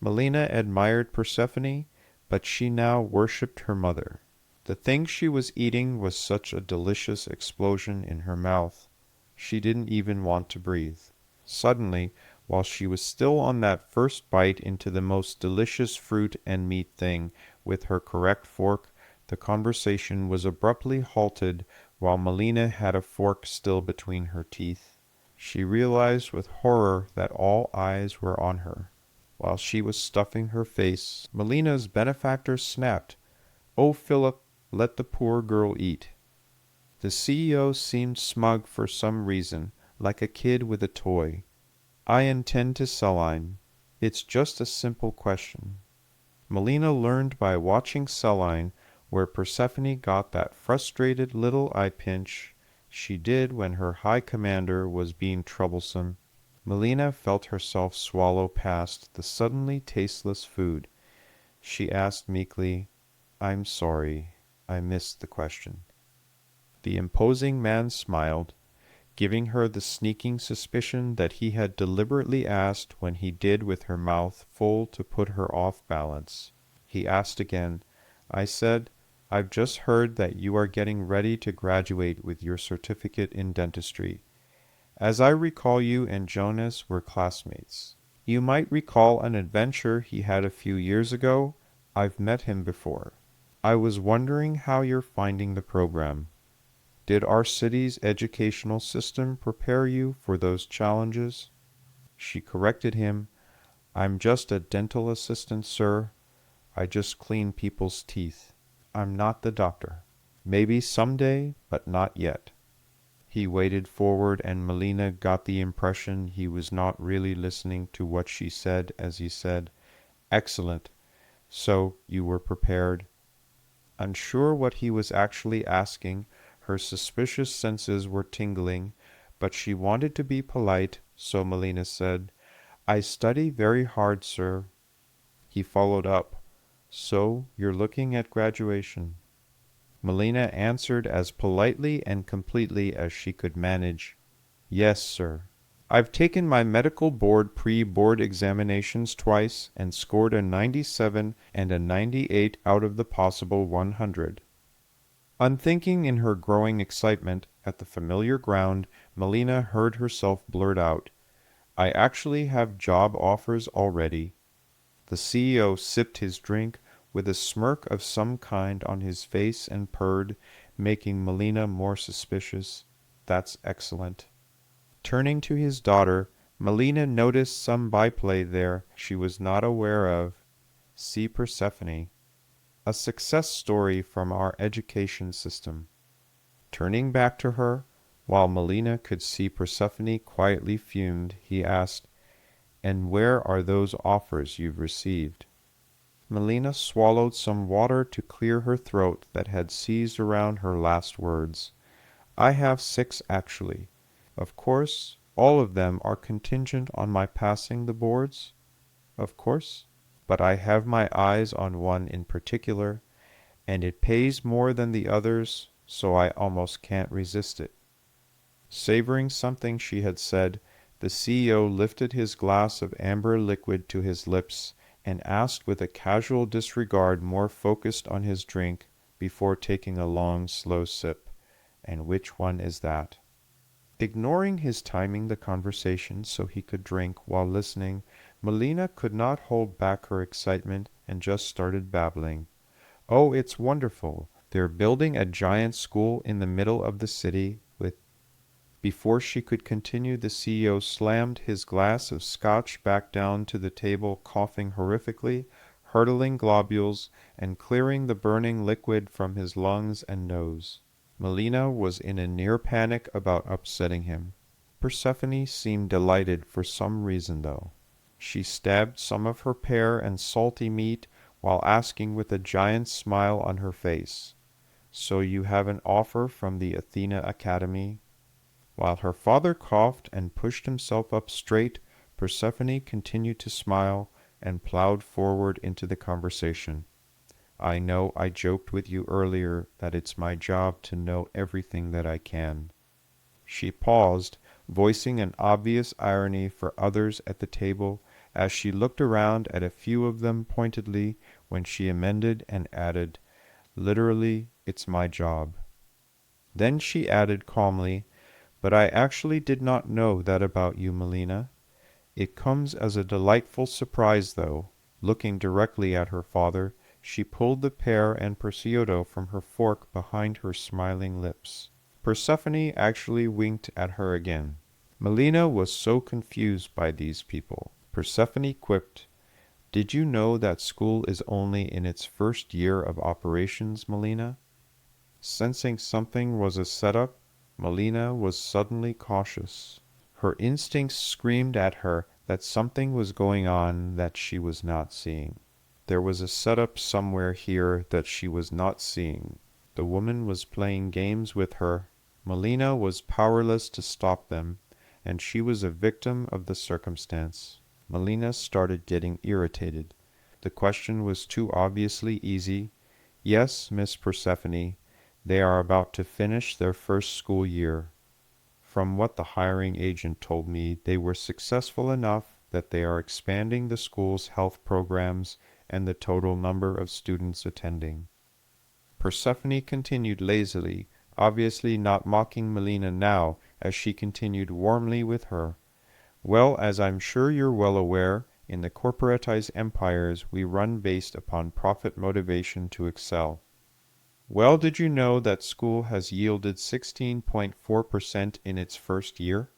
Speaker 2: Melina admired Persephone, but she now worshipped her mother. The thing she was eating was such a delicious explosion in her mouth. She didn't even want to breathe. Suddenly, while she was still on that first bite into the most delicious fruit and meat thing with her correct fork, the conversation was abruptly halted while Melina had a fork still between her teeth. She realized with horror that all eyes were on her. While she was stuffing her face, Melina's benefactor snapped, "Oh, Philip, let the poor girl eat." The CEO seemed smug for some reason, like a kid with a toy. "I intend to Celine. It's just a simple question." Melina learned by watching Celine where Persephone got that frustrated little eye pinch she did when her high commander was being troublesome. Melina felt herself swallow past the suddenly tasteless food. She asked meekly, "I'm sorry, I missed the question." The imposing man smiled, giving her the sneaking suspicion that he had deliberately asked when he did with her mouth full to put her off balance. He asked again, "I said, I've just heard that you are getting ready to graduate with your certificate in dentistry. As I recall, you and Jonas were classmates. You might recall an adventure he had a few years ago. I've met him before. I was wondering how you're finding the program. Did our city's educational system prepare you for those challenges?" She corrected him. "I'm just a dental assistant, sir. I just clean people's teeth. I'm not the doctor. Maybe someday, but not yet." He waded forward, and Melina got the impression he was not really listening to what she said as he said, "Excellent. So you were prepared." Unsure what he was actually asking, her suspicious senses were tingling, but she wanted to be polite, so Melina said, "I study very hard, sir." He followed up, "So you're looking at graduation?" Melina answered as politely and completely as she could manage, "Yes, sir. I've taken my medical board pre-board examinations twice and scored a 97 and a 98 out of the possible 100. Unthinking in her growing excitement at the familiar ground, Melina heard herself blurt out, "I actually have job offers already." The CEO sipped his drink with a smirk of some kind on his face and purred, making Melina more suspicious. "That's excellent." Turning to his daughter, Melina noticed some byplay there she was not aware of. "See Persephone. A success story from our education system." Turning back to her, while Melina could see Persephone quietly fumed, he asked, "And where are those offers you've received?" Melina swallowed some water to clear her throat that had seized around her last words. "I have 6 actually. Of course, all of them are contingent on my passing the boards?" "Of course. But I have my eyes on one in particular, and it pays more than the others, so I almost can't resist it." Savoring something she had said, the CEO lifted his glass of amber liquid to his lips and asked with a casual disregard more focused on his drink before taking a long, slow sip, "And which one is that?" Ignoring his timing the conversation so he could drink while listening, Melina could not hold back her excitement and just started babbling. "Oh, it's wonderful. They're building a giant school in the middle of the city with—" Before she could continue, the CEO slammed his glass of scotch back down to the table, coughing horrifically, hurtling globules, and clearing the burning liquid from his lungs and nose. Melina was in a near panic about upsetting him. Persephone seemed delighted for some reason, though. She stabbed some of her pear and salty meat while asking with a giant smile on her face, "So you have an offer from the Athena Academy?" While her father coughed and pushed himself up straight, Persephone continued to smile and plowed forward into the conversation. "I know I joked with you earlier that it's my job to know everything that I can." She paused, voicing an obvious irony for others at the table as she looked around at a few of them pointedly when she amended and added, "Literally, it's my job." Then she added calmly, "But I actually did not know that about you, Melina. It comes as a delightful surprise, though." Looking directly at her father, she pulled the pear and prosciutto from her fork behind her smiling lips. Persephone actually winked at her again. Melina was so confused by these people. Persephone quipped, "Did you know that school is only in its first year of operations, Melina?" Sensing something was a setup, Melina was suddenly cautious. Her instincts screamed at her that something was going on that she was not seeing. There was a setup somewhere here that she was not seeing. The woman was playing games with her. Melina was powerless to stop them, and she was a victim of the circumstance. Melina started getting irritated. The question was too obviously easy. "Yes, Miss Persephone, they are about to finish their first school year. From what the hiring agent told me, they were successful enough that they are expanding the school's health programs and the total number of students attending." Persephone continued lazily, obviously not mocking Melina now, as she continued warmly with her. Well, as I'm sure you're well aware, in the corporatized empires we run based upon profit motivation to excel. Well, did you know that school has yielded 16.4% in its first year?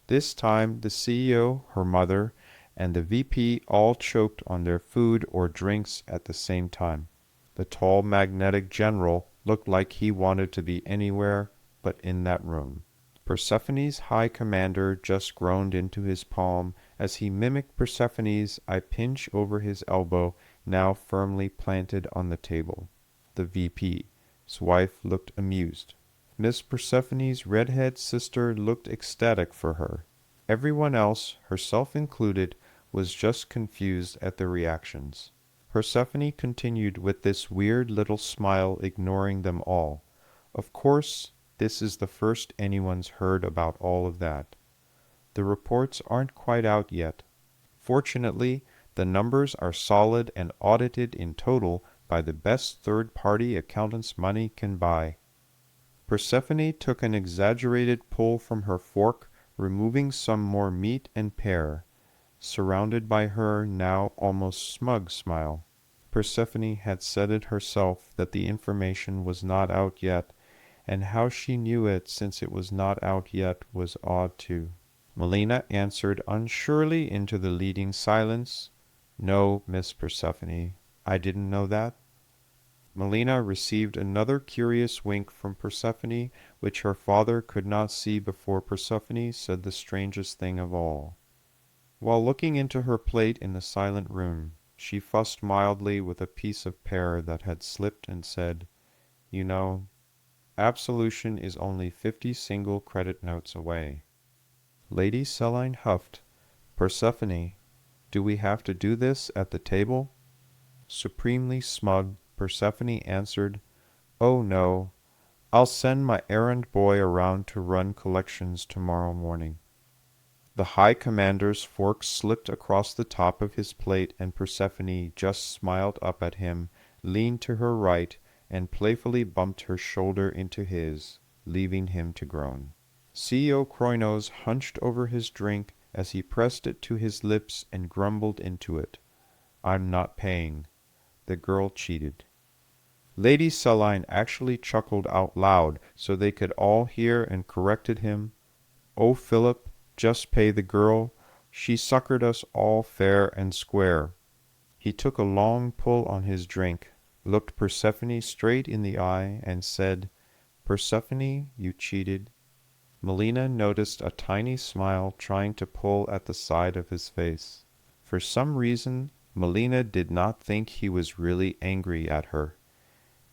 Speaker 2: This time, the CEO, her mother, and the VP all choked on their food or drinks at the same time. The tall magnetic general looked like he wanted to be anywhere but in that room. Persephone's high commander just groaned into his palm as he mimicked Persephone's "I pinch" over his elbow, now firmly planted on the table. The VP's wife looked amused. Miss Persephone's redhead sister looked ecstatic for her. Everyone else, herself included, was just confused at the reactions. Persephone continued with this weird little smile, ignoring them all. Of course, this is the first anyone's heard about all of that. The reports aren't quite out yet. Fortunately, the numbers are solid and audited in total by the best third-party accountants money can buy. Persephone took an exaggerated pull from her fork, removing some more meat and pear, surrounded by her now almost smug smile. Persephone had said it herself that the information was not out yet, and how she knew it since it was not out yet was odd too. Melina answered unsurely into the leading silence, "No, Miss Persephone, I didn't know that." Melina received another curious wink from Persephone, which her father could not see before Persephone said the strangest thing of all. While looking into her plate in the silent room, she fussed mildly with a piece of pear that had slipped and said, "You know, absolution is only 50 single credit notes away." Lady Selene huffed, "Persephone, do we have to do this at the table?" Supremely smug, Persephone answered, "Oh no, I'll send my errand boy around to run collections tomorrow morning." The High Commander's fork slipped across the top of his plate, and Persephone just smiled up at him, leaned to her right, and playfully bumped her shoulder into his, leaving him to groan. CEO Kroinos hunched over his drink as he pressed it to his lips and grumbled into it, "I'm not paying." The girl cheated. Lady Selene actually chuckled out loud so they could all hear and corrected him, "Oh, Philip, just pay the girl. She suckered us all fair and square." He took a long pull on his drink, looked Persephone straight in the eye, and said, "Persephone, you cheated." Melina noticed a tiny smile trying to pull at the side of his face. For some reason, Melina did not think he was really angry at her.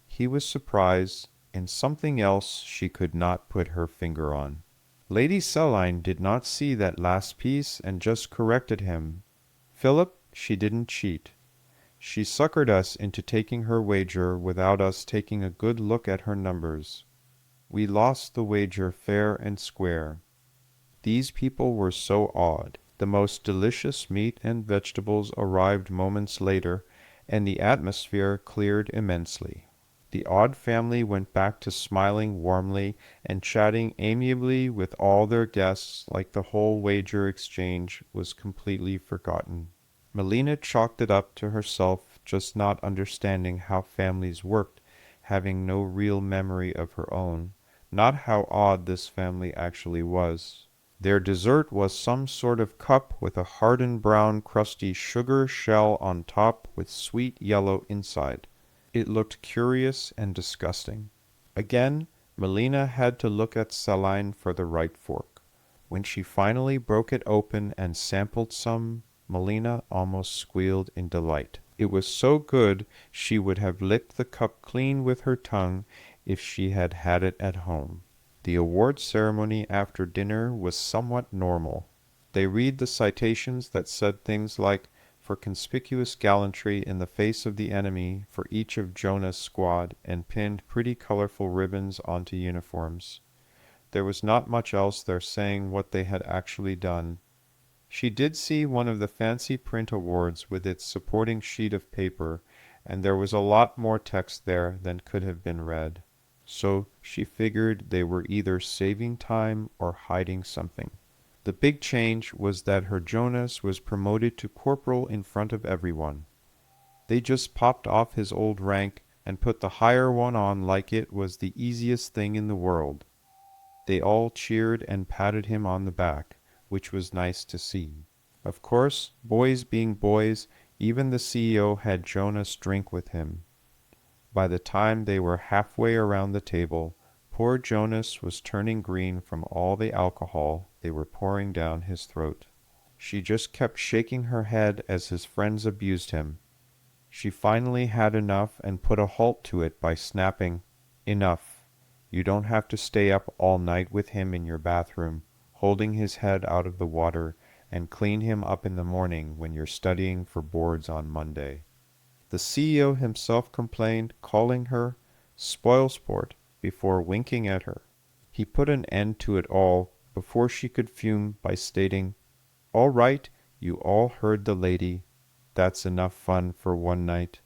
Speaker 2: He was surprised, and something else she could not put her finger on. Lady Selene did not see that last piece and just corrected him. "Philip, she didn't cheat. She suckered us into taking her wager without us taking a good look at her numbers. We lost the wager fair and square." These people were so odd. The most delicious meat and vegetables arrived moments later, and the atmosphere cleared immensely. The odd family went back to smiling warmly and chatting amiably with all their guests like the whole wager exchange was completely forgotten. Melina chalked it up to herself just not understanding how families worked, having no real memory of her own, not how odd this family actually was. Their dessert was some sort of cup with a hardened brown crusty sugar shell on top with sweet yellow inside. It looked curious and disgusting. Again, Melina had to look at Selene for the right fork. When she finally broke it open and sampled some, Melina almost squealed in delight. It was so good she would have licked the cup clean with her tongue if she had had it at home. The award ceremony after dinner was somewhat normal. They read the citations that said things like, "For conspicuous gallantry in the face of the enemy" for each of Jonah's squad, and pinned pretty colorful ribbons onto uniforms. There was not much else there saying what they had actually done. She did see one of the fancy print awards with its supporting sheet of paper, and there was a lot more text there than could have been read. So she figured they were either saving time or hiding something. The big change was that her Jonas was promoted to corporal in front of everyone. They just popped off his old rank and put the higher one on like it was the easiest thing in the world. They all cheered and patted him on the back, which was nice to see. Of course, boys being boys, even the CEO had Jonas drink with him. By the time they were halfway around the table, poor Jonas was turning green from all the alcohol they were pouring down his throat. She just kept shaking her head as his friends abused him. She finally had enough and put a halt to it by snapping, "Enough. You don't have to stay up all night with him in your bathroom, holding his head out of the water, and clean him up in the morning when you're studying for boards on Monday." The CEO himself complained, calling her spoilsport before winking at her. He put an end to it all before she could fume by stating, "All right, you all heard the lady. That's enough fun for one night."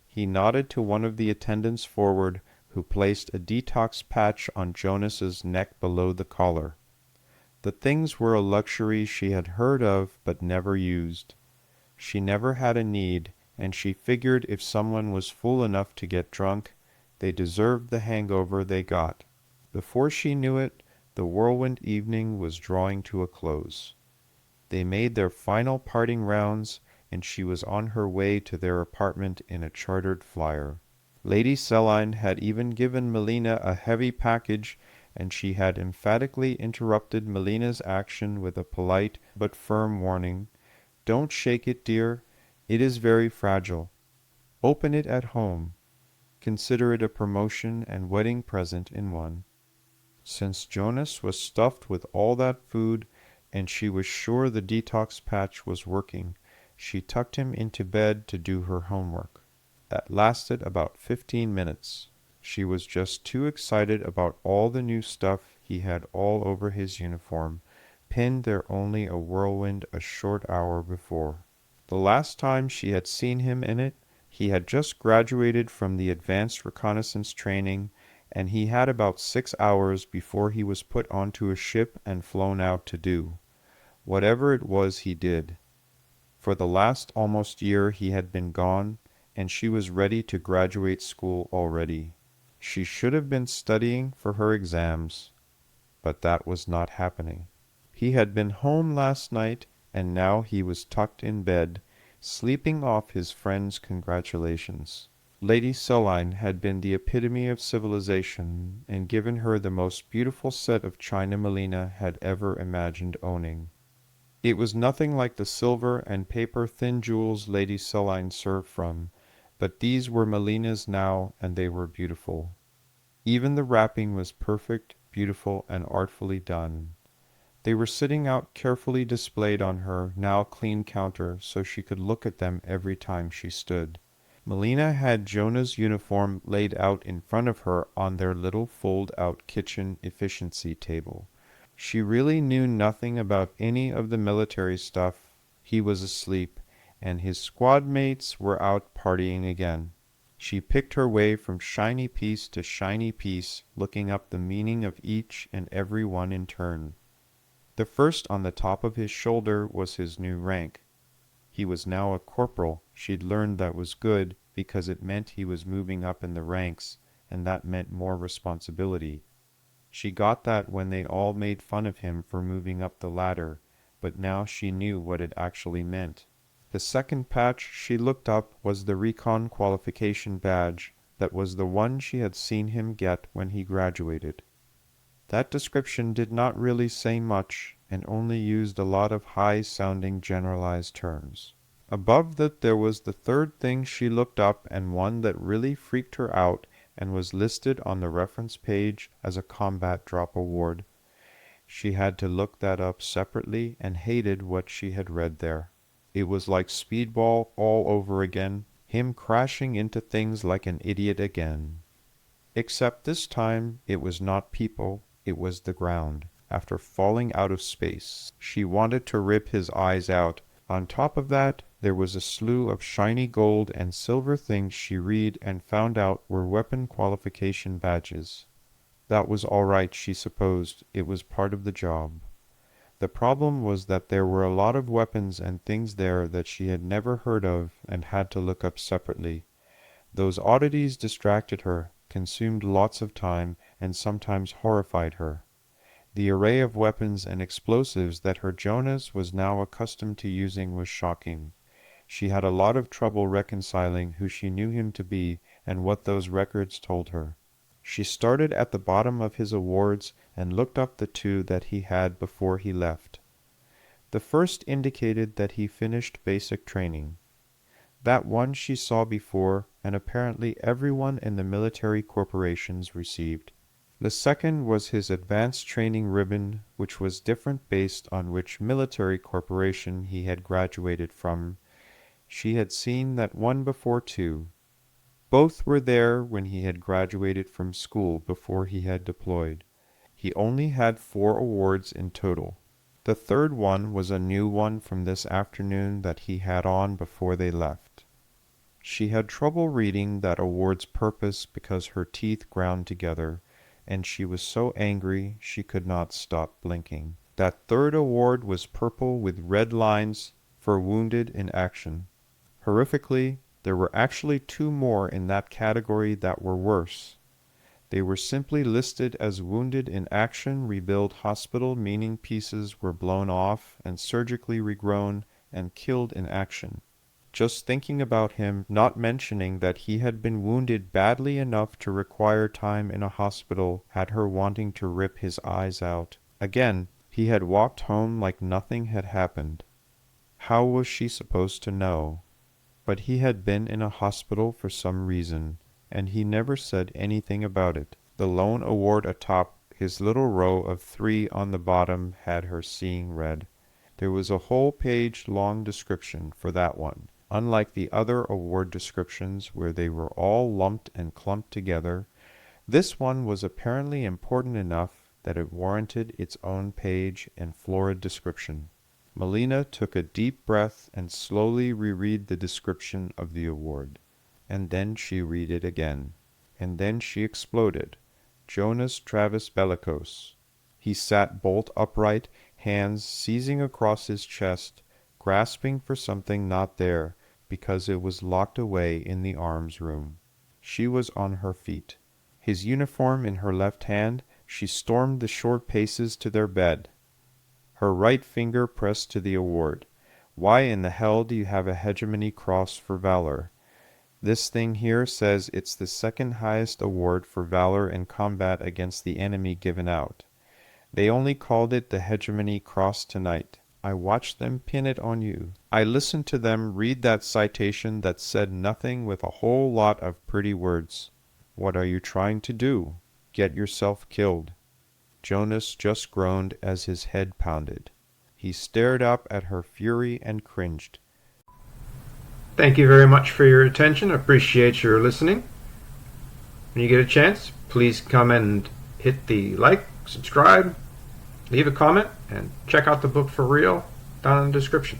Speaker 2: He nodded to one of the attendants forward, who placed a detox patch on Jonas's neck below the collar. The things were a luxury she had heard of but never used. She never had a need, and she figured if someone was fool enough to get drunk, they deserved the hangover they got. Before she knew it, the whirlwind evening was drawing to a close. They made their final parting rounds, and she was on her way to their apartment in a chartered flyer. Lady Selline had even given Melina a heavy package, and she had emphatically interrupted Melina's action with a polite but firm warning, "Don't shake it, dear. It is very fragile. Open it at home. Consider it a promotion and wedding present in one." Since Jonas was stuffed with all that food, and she was sure the detox patch was working, she tucked him into bed to do her homework. That lasted about 15 minutes. She was just too excited about all the new stuff he had all over his uniform, pinned there only a whirlwind a short hour before. The last time she had seen him in it, he had just graduated from the advanced reconnaissance training, and he had about 6 hours before he was put onto a ship and flown out to do whatever it was he did. For the last almost year he had been gone, and she was ready to graduate school already. She should have been studying for her exams, but that was not happening. He had been home last night, and now he was tucked in bed, sleeping off his friends' congratulations. Lady Selline had been the epitome of civilization, and given her the most beautiful set of china Melina had ever imagined owning. It was nothing like the silver and paper thin jewels Lady Selline served from, but these were Melina's now, and they were beautiful. Even the wrapping was perfect, beautiful, and artfully done. They were sitting out carefully displayed on her now clean counter so she could look at them every time she stood. Melina had Jonah's uniform laid out in front of her on their little fold-out kitchen efficiency table. She really knew nothing about any of the military stuff. He was asleep, and his squad mates were out partying again. She picked her way from shiny piece to shiny piece, looking up the meaning of each and every one in turn. The first on the top of his shoulder was his new rank. He was now a corporal. She'd learned that was good, because it meant he was moving up in the ranks, and that meant more responsibility. She got that when they all made fun of him for moving up the ladder, but now she knew what it actually meant. The second patch she looked up was the recon qualification badge. That was the one she had seen him get when he graduated. That description did not really say much, and only used a lot of high-sounding generalized terms. Above that there was the third thing she looked up, and one that really freaked her out, and was listed on the reference page as a combat drop award. She had to look that up separately and hated what she had read there. It was like Speedball all over again, him crashing into things like an idiot again. Except this time it was not people, it was the ground. After falling out of space, she wanted to rip his eyes out. On top of that, there was a slew of shiny gold and silver things she read and found out were weapon qualification badges. That was all right, she supposed. It was part of the job. The problem was that there were a lot of weapons and things there that she had never heard of and had to look up separately. Those oddities distracted her, consumed lots of time, and sometimes horrified her. The array of weapons and explosives that her Jonas was now accustomed to using was shocking. She had a lot of trouble reconciling who she knew him to be and what those records told her. She started at the bottom of his awards and looked up the two that he had before he left. The first indicated that he finished basic training. That one she saw before, and apparently everyone in the military corporations received. The second was his advanced training ribbon, which was different based on which military corporation he had graduated from. She had seen that one before too. Both were there when he had graduated from school before he had deployed. He only had 4 awards in total. The third one was a new one from this afternoon that he had on before they left. She had trouble reading that award's purpose because her teeth ground together, and she was so angry she could not stop blinking. That third award was purple with red lines for wounded in action. Horrifically, there were actually 2 more in that category that were worse. They were simply listed as wounded in action rebuild hospital, meaning pieces were blown off and surgically regrown, and killed in action. Just thinking about him, not mentioning that he had been wounded badly enough to require time in a hospital, had her wanting to rip his eyes out. Again, he had walked home like nothing had happened. How was she supposed to know? But he had been in a hospital for some reason, and he never said anything about it. The lone award atop his little row of 3 on the bottom had her seeing red. There was a whole page-long description for that one. Unlike the other award descriptions where they were all lumped and clumped together, this one was apparently important enough that it warranted its own page and florid description. Melina took a deep breath and slowly reread the description of the award. And then she read it again. And then she exploded. Jonas Travis Bellicose. He sat bolt upright, hands seizing across his chest, grasping for something not there, because it was locked away in the arms room. She was on her feet. His uniform in her left hand, she stormed the short paces to their bed. Her right finger pressed to the award. Why in the hell do you have a hegemony cross for valor? This thing here says it's the second highest award for valor in combat against the enemy given out. They only called it the hegemony cross tonight. I watched them pin it on you. I listened to them read that citation that said nothing with a whole lot of pretty words. What are you trying to do? Get yourself killed. Jonas just groaned as his head pounded. He stared up at her fury and cringed.
Speaker 1: Thank you very much for your attention. I appreciate your listening. When you get a chance, please come and hit the like, subscribe, leave a comment, and check out the book for real down in the description.